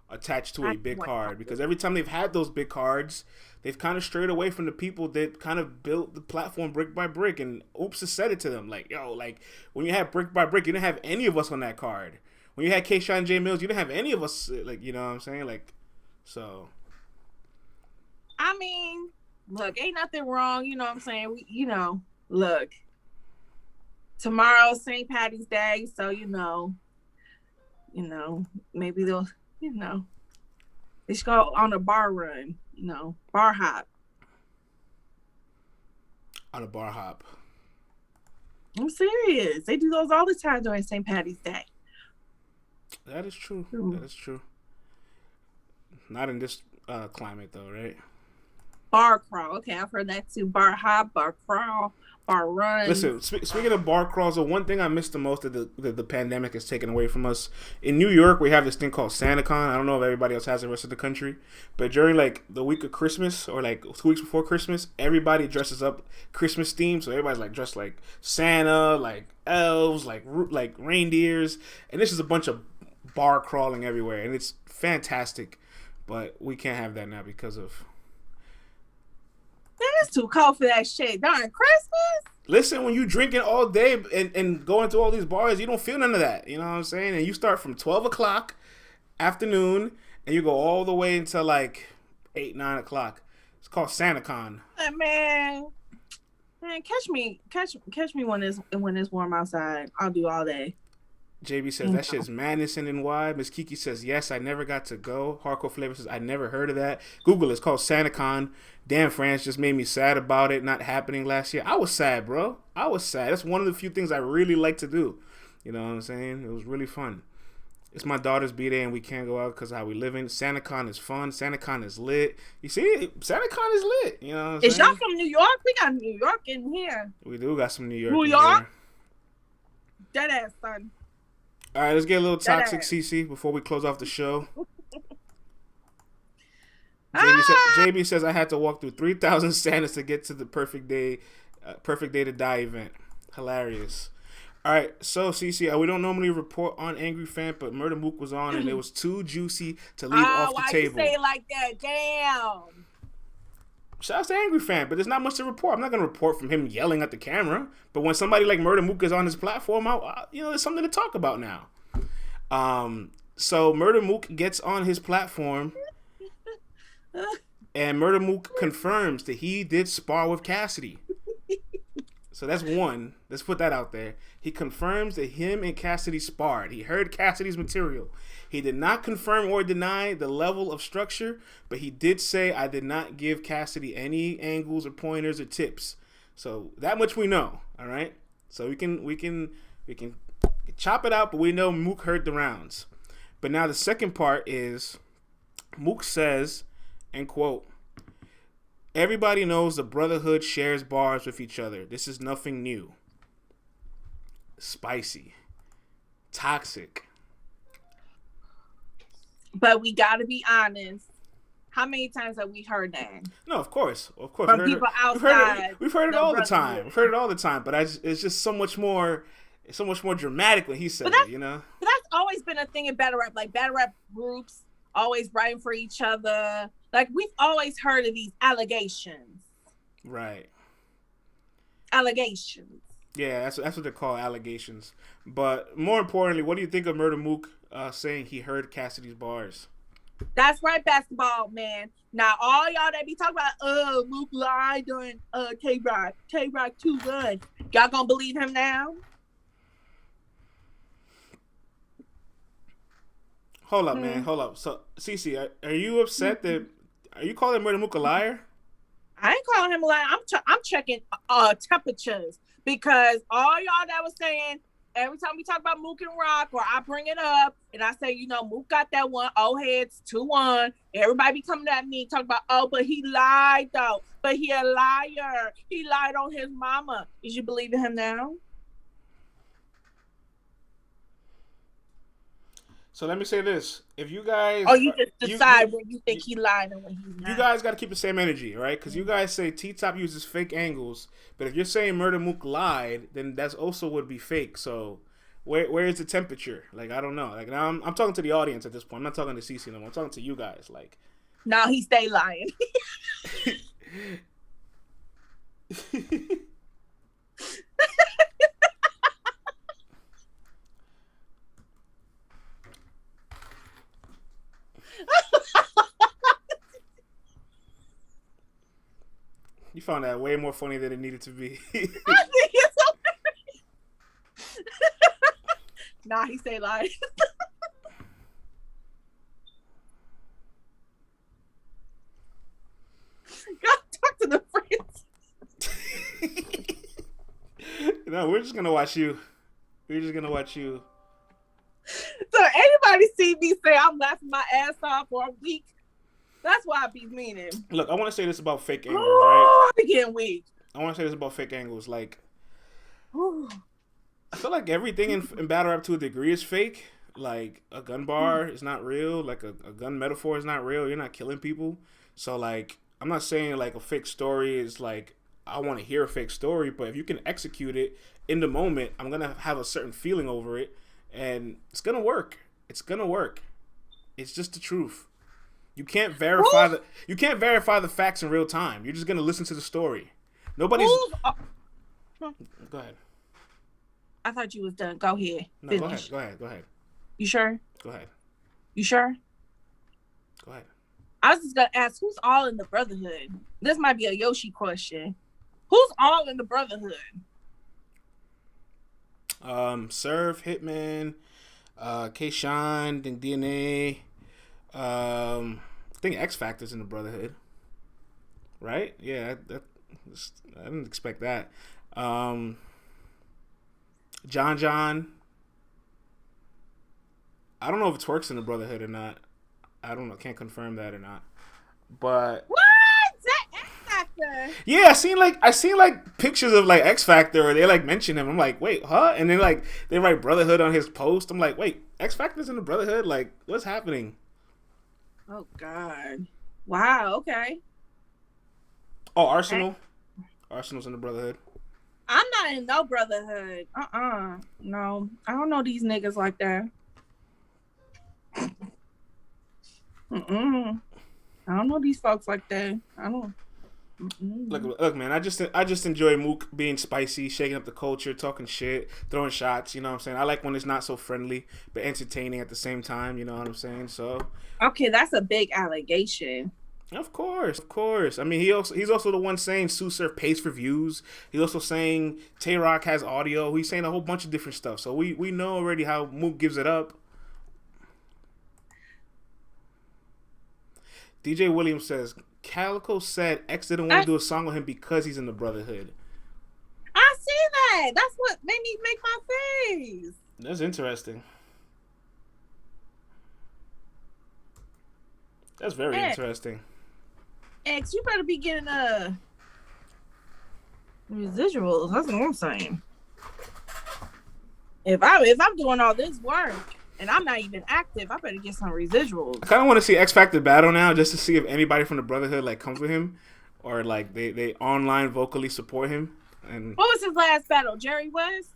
attached to a big card, because every time they've had those big cards, they've kind of strayed away from the people that kind of built the platform brick by brick. And Oops has said it to them, like, yo, like when you had brick by brick, you didn't have any of us on that card. When you had K-Shot and J Mills, you didn't have any of us, like, you know what I'm saying, like. So, I mean, look, ain't nothing wrong. You know what I'm saying? Look, tomorrow's St. Patty's Day, so maybe they'll, they should go on a bar run, bar hop. On a bar hop. I'm serious. They do those all the time during St. Patty's Day. That is true. That is true. Not in this climate, though, right? Bar crawl. Okay, I've heard that too. Bar hop, bar crawl, bar run. Listen, speaking of bar crawls, the one thing I missed the most that the pandemic has taken away from us, in New York, we have this thing called SantaCon. I don't know if everybody else has the rest of the country, but during, like, the week of Christmas or, like, 2 weeks before Christmas, everybody dresses up Christmas themed. So everybody's, like, dressed like Santa, like elves, like reindeers. And this is a bunch of bar crawling everywhere, and it's fantastic. But we can't have that now because of It's too cold for that shit. Darn Christmas. Listen, when you drinking all day and going to all these bars, you don't feel none of that. You know what I'm saying? And you start from 12 o'clock afternoon, and you go all the way until like 8, 9 o'clock. It's called SantaCon. Man, catch me when it's warm outside. I'll do all day. JB says that shit's madness in NY. Miss Kiki says yes, I never got to go. Hardcore Flavor says I never heard of that. Google it's called SantaCon. Damn, France just made me sad about it not happening last year. I was sad, bro. I was sad. That's one of the few things I really like to do. You know what I'm saying? It was really fun. It's my daughter's b-day and we can't go out because how we living. SantaCon is fun. SantaCon is lit. You see, SantaCon is lit. You know what I'm saying? Is y'all from New York? We got New York in here. We do got some New York. New York? Dead ass, son. All right, let's get a little toxic, CeCe, before we close off the show. JB says I had to walk through 3,000 Santas to get to the perfect day to die event. Hilarious. All right, so CeCe, we don't normally report on Angry Fan, but Murder Mook was on, and it was too juicy to leave off the table. Why you say it like that? Damn. Shout out to Angry Fan, but there's not much to report. I'm not going to report from him yelling at the camera. But when somebody like Murder Mook is on his platform, there's something to talk about now. So Murder Mook gets on his platform, and Murder Mook confirms that he did spar with Cassidy. So that's one. Let's put that out there. He confirms that him and Cassidy sparred. He heard Cassidy's material. He did not confirm or deny the level of structure, but he did say, I did not give Cassidy any angles or pointers or tips. So that much we know, all right? So we can chop it out, but we know Mook heard the rounds. But now the second part is Mook says, and quote, everybody knows the Brotherhood shares bars with each other. This is nothing new. Spicy. Toxic. But we got to be honest. How many times have we heard that? No, of course. From people outside. We've heard it all the time. We've heard it all the time. But it's just so much more dramatic when he said it, you know? But that's always been a thing in battle rap. Like, battle rap groups always writing for each other. Like, we've always heard of these allegations. Right. Allegations. Yeah, that's what they're called, allegations. But more importantly, what do you think of Murder Mook saying he heard Cassidy's bars? That's right, basketball man. Now, all y'all that be talking about, Mook lied during K-Rock 2-1. Y'all gonna believe him now? Hold up, man. Hold up. So, CeCe, are you upset are you calling Murder Mook a liar? I ain't calling him a liar. I'm checking temperatures because all y'all that was saying every time we talk about Mook and Rock or I bring it up and I say, Mook got that one, old heads 2-1. Everybody be coming at me talking about, but he lied though. But he a liar. He lied on his mama. Is you believing him now? So let me say this: if you guys, you just decide when you think he lied and when he's not. You guys got to keep the same energy, right? Because you guys say T-Top uses fake angles, but if you're saying Murder Mook lied, then that's also would be fake. So where is the temperature? Like, I don't know. Like, now I'm talking to the audience at this point. I'm not talking to CeCe no more. I'm talking to you guys. Like, no, he stay lying. You found that way more funny than it needed to be. I think it's hilarious. Nah, he stay lying. God, talk to the friends. No, we're just gonna watch you. We're just gonna watch you. So anybody see me say I'm laughing my ass off for a week, that's why I be meaning. Look, I want to say this about fake angles, right? I'm getting weak. I want to say this about fake angles. Like, I feel like everything in battle rap to a degree is fake. Like, a gun bar is not real. Like, a gun metaphor is not real. You're not killing people. So, like, I'm not saying, like, a fake story is, like, I want to hear a fake story. But if you can execute it in the moment, I'm going to have a certain feeling over it. And it's going to work. It's going to work. It's just the truth. You can't verify the facts in real time. You're just gonna listen to the story. Nobody's. Go ahead. I thought you was done. Go ahead. No, finish. Go ahead. You sure? Go ahead. You sure? Go ahead. I was just gonna ask, who's all in the Brotherhood? This might be a Yoshi question. Who's all in the Brotherhood? Surf, Hitman, K-Shine, then DNA. I think X Factor's in the Brotherhood. Right? Yeah, I didn't expect that. John. I don't know if Twerk's in the Brotherhood or not. I don't know. Can't confirm that or not. But what? That X Factor? Yeah, I seen like pictures of like X Factor, or they like mention him. I'm like, wait, huh? And then like they write Brotherhood on his post. I'm like, wait, X Factor's in the Brotherhood? Like, what's happening? Oh God! Wow. Okay. Oh, Arsenal. Arsenal's in the Brotherhood. I'm not in no Brotherhood. No, I don't know these niggas like that. I don't know these folks like that. I don't. Look, man. I just enjoy Mook being spicy, shaking up the culture, talking shit, throwing shots. You know what I'm saying? I like when it's not so friendly but entertaining at the same time. You know what I'm saying? So. Okay, that's a big allegation. Of course. I mean, he's also the one saying Sue Surf pays for views. He's also saying Tay Rock has audio. He's saying a whole bunch of different stuff. So we know already how Mook gives it up. DJ Williams says Calico said X didn't want to do a song with him because he's in the Brotherhood. I see that. That's what made me make my face. That's interesting. That's very interesting. X, you better be getting residuals. That's what I'm saying. If I'm doing all this work and I'm not even active, I better get some residuals. I kind of want to see X Factor battle now, just to see if anybody from the Brotherhood like comes with him, or like they online vocally support him. And what was his last battle? Jerry West?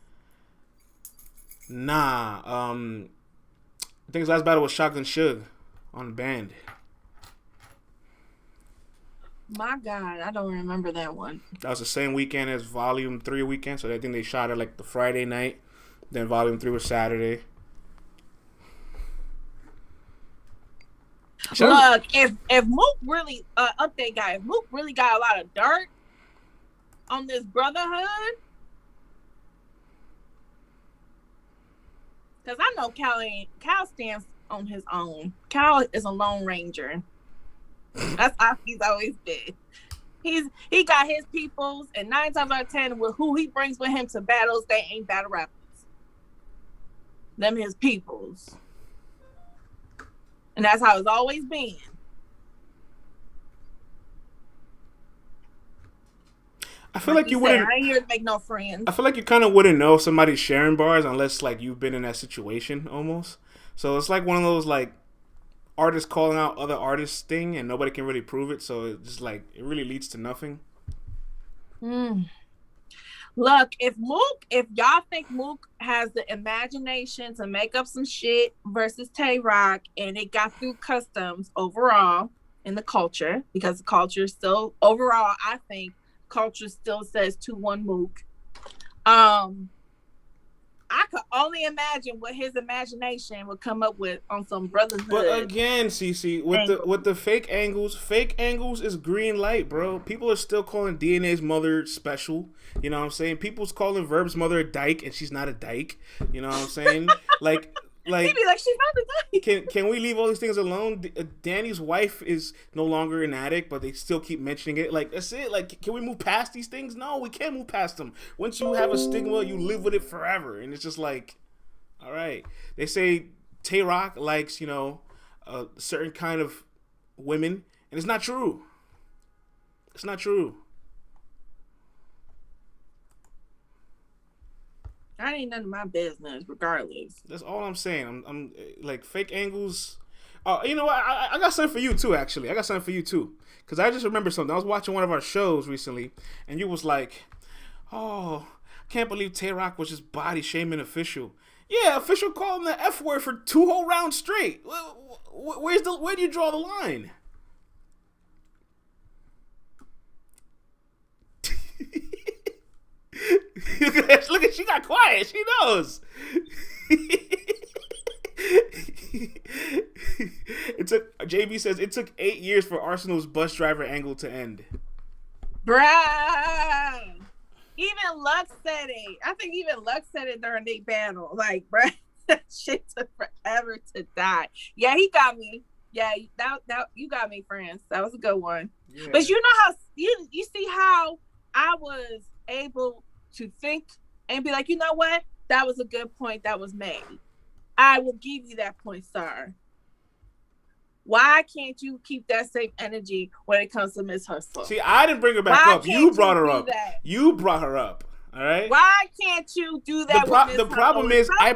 Nah. I think his last battle was Shotgun Suge on the band. My God, I don't remember that one. That was the same weekend as Volume 3 weekend, so I think they shot it like the Friday night. Then Volume 3 was Saturday. Look, if Mook really update guy, if Mook really got a lot of dirt on this Brotherhood, because I know Cal stands on his own. Cal is a Lone Ranger. That's how he's always been. He got his peoples, and 9 times out of 10, with who he brings with him to battles, they ain't battle rappers. Them his peoples. And that's how it's always been. I feel like you wouldn't. I ain't here to make no friends. I feel like you kind of wouldn't know if somebody's sharing bars unless like you've been in that situation almost. So it's like one of those like artists calling out other artists thing, and nobody can really prove it. So it's just like it really leads to nothing. Look, if y'all think Mook has the imagination to make up some shit versus Tay Rock, and it got through customs overall in the culture, because the culture still overall, I think culture still says 2-1 Mook. I could only imagine what his imagination would come up with on some Brotherhood. But again, CeCe, with the fake angles is green light, bro. People are still calling DNA's mother special. You know what I'm saying? People's calling Verb's mother a dyke, and she's not a dyke. You know what I'm saying? like he'd be like, she's not a dyke. Can we leave all these things alone? Danny's wife is no longer an addict, but they still keep mentioning it. Like, that's it. Like, can we move past these things? No, we can't move past them. Once you have a stigma, you live with it forever. And it's just like, all right. They say Tay Rock likes, a certain kind of women, and it's not true. It's not true. That ain't none of my business, regardless. That's all I'm saying. I'm like fake angles. You know what? I got something for you too. Actually, I got something for you too. Cause I just remember something. I was watching one of our shows recently, and you was like, "Oh, I can't believe Tay Rock was just body shaming official." Yeah, official called him the F word for 2 whole rounds straight. Where do you draw the line? Look at she got quiet. She knows. JB says it took 8 years for Arsenal's bus driver angle to end. Bruh. Even Lux said it. I think even Lux said it during the battle. Like, bruh, that shit took forever to die. Yeah, he got me. Yeah, that you got me, friends. That was a good one. Yeah. But you know how you see how I was able to think and be like, you know what? That was a good point that was made. I will give you that point, sir. Why can't you keep that same energy when it comes to Miss Hustle? See, I didn't bring her back up. You brought her up. You brought her up. All right. Why can't you do that? The problem is, I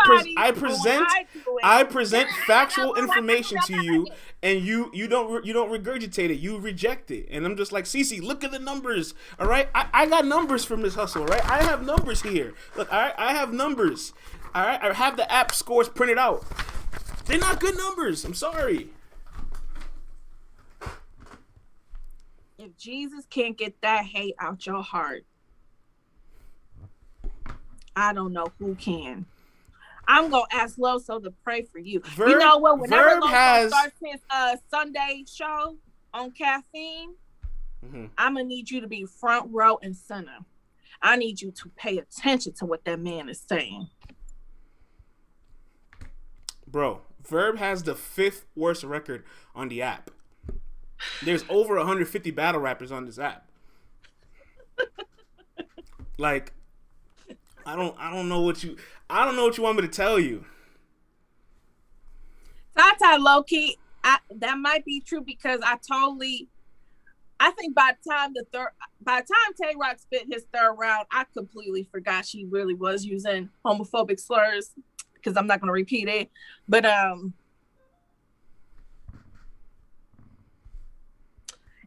present factual information to you, and you don't regurgitate it. You reject it, and I'm just like, CeCe, look at the numbers. All right, I got numbers from Miss Hustle. Right, I have numbers here. Look, all right, I have numbers. All right, I have the app scores printed out. They're not good numbers. I'm sorry. If Jesus can't get that hate out your heart, I don't know who can. I'm going to ask Loso to pray for you. You know what? Whenever Loso starts his Sunday show on Caffeine, I'm going to need you to be front row and center. I need you to pay attention to what that man is saying. Bro, Verb has the 5th worst record on the app. There's over 150 battle rappers on this app. Like, I don't know what you want me to tell you. Tata low key, that might be true because I think by the time Tay Rock spit his 3rd round, I completely forgot she really was using homophobic slurs because I'm not going to repeat it. But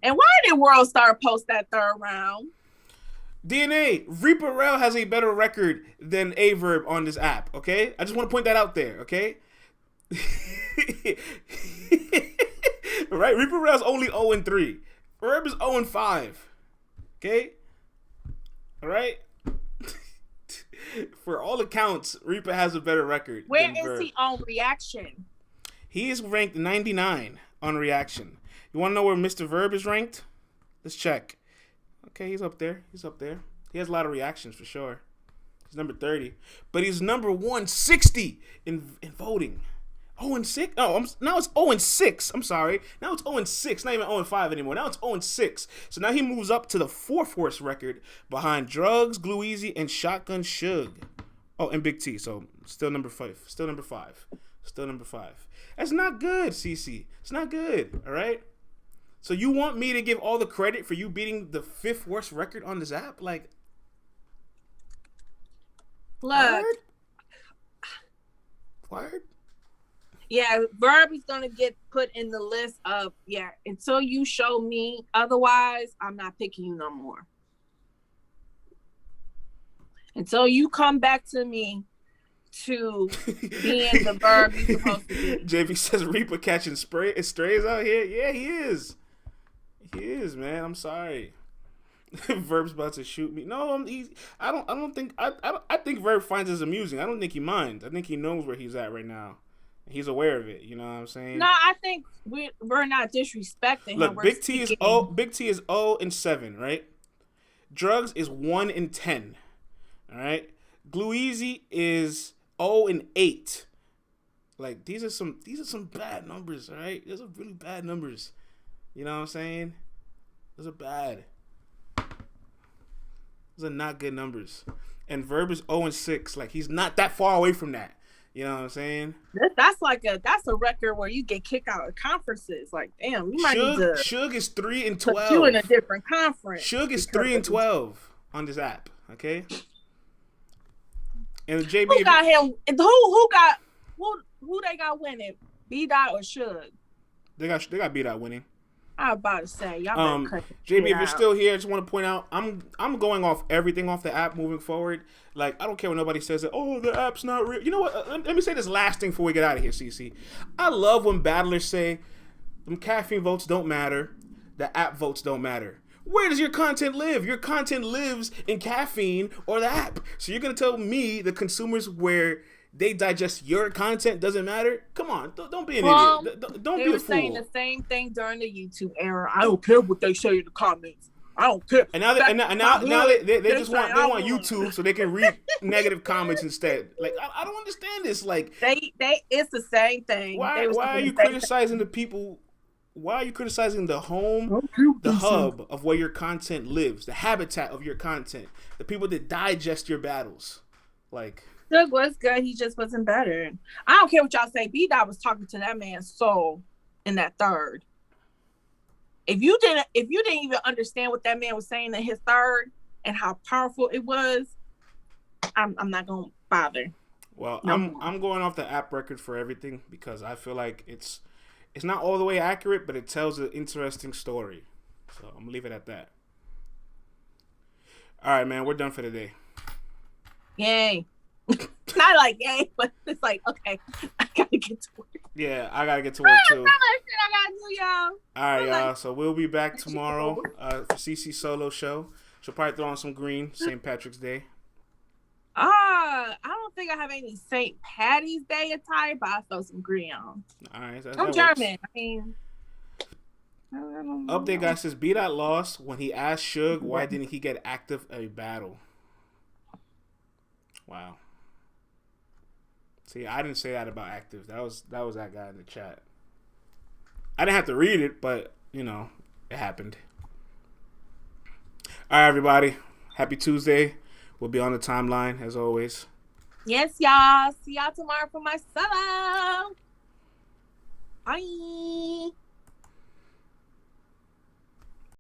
and why did World Star post that 3rd round? DNA, Reaper Rel has a better record than Averb on this app, okay? I just want to point that out there, okay? Right? Reaper Rel's only 0-3. Verb is 0-5. Okay? Alright? For all accounts, Reaper has a better record. Where is he on reaction? He is ranked 99 on reaction. You want to know where Mr. Verb is ranked? Let's check. Okay, he's up there. He has a lot of reactions for sure. He's number 30. But he's number 160 in voting. 0-6? Oh, now it's 0-6. I'm sorry. Now it's 0-6. Not even 0-5 anymore. Now it's 0-6. So now he moves up to the 4th worst record behind Drugs, Glue Easy, and Shotgun Suge. Oh, and Big T. So still number 5. Still number 5. That's not good, CeCe. It's not good. All right? So you want me to give all the credit for you beating the 5th worst record on this app? Like, look. Word? Yeah, Verb is going to get put in the list of, until you show me otherwise, I'm not picking you no more. Until you come back to me to being the Verb you're supposed to be. JV says Reaper catching strays out here. Yeah, he is. He is, man. I'm sorry. Verb's about to shoot me. No, I think Verb finds this amusing. I don't think he minds. I think he knows where he's at right now. He's aware of it. You know what I'm saying? No, I think we're not disrespecting him. Look, Big T is 0-7, right? Drugs is 1-10. All right. Glue Easy is 0-8. Like, these are some bad numbers, all right? These are really bad numbers. You know what I'm saying? Those are bad. Those are not good numbers. And Verb is 0-6. Like, he's not that far away from that. You know what I'm saying? That's a record where you get kicked out of conferences. Like, damn, you might need to. Suge is 3-12. Put you in a different conference. Suge is 3-12 on this app. Okay. And JB, who got him? Who they got winning? B-Dot or Suge? They got B-Dot winning. I was about to say, y'all better cut JB, if you're still here, I just want to point out, I'm going off everything off the app moving forward. Like, I don't care when nobody says that, oh, the app's not real. You know what? Let me say this last thing before we get out of here, CeCe. I love when battlers say, them caffeine votes don't matter, the app votes don't matter. Where does your content live? Your content lives in caffeine or the app. So you're going to tell me, the consumers, where they digest your content doesn't matter? Come on, don't be an idiot. Don't be a fool. They were saying the same thing during the YouTube era. I don't care what they say in the comments. I don't care. And now they just want YouTube so they can read negative comments instead. Like, I don't understand this. Like, they it's the same thing. Why are you criticizing the people? Why are you criticizing the home, the hub of where your content lives, the habitat of your content, the people that digest your battles? Like, Doug was good. He just wasn't better. I don't care what y'all say. B-Dot was talking to that man's soul in that third. If you didn't even understand what that man was saying in his third and how powerful it was, I'm not gonna bother. Well, I'm going off the app record for everything because I feel like it's not all the way accurate, but it tells an interesting story. So I'm gonna leave it at that. All right, man, we're done for today. Yay. Not like yay, but it's like, okay, I gotta get to work. Yeah, I gotta get to work too. I gotta do, y'all. All right, y'all. So we'll be back tomorrow for CeCe's solo show. She'll probably throw on some green, St. Patrick's Day. I don't think I have any St. Patty's Day attire, but I'll throw some green on. All right, I'm German. I mean, update guy says B-Dot lost when he asked Suge why didn't he get active a battle. Wow. See, I didn't say that about active. That was that guy in the chat. I didn't have to read it, but you know, it happened. All right, everybody. Happy Tuesday. We'll be on the timeline as always. Yes, y'all. See y'all tomorrow for my solo. Bye.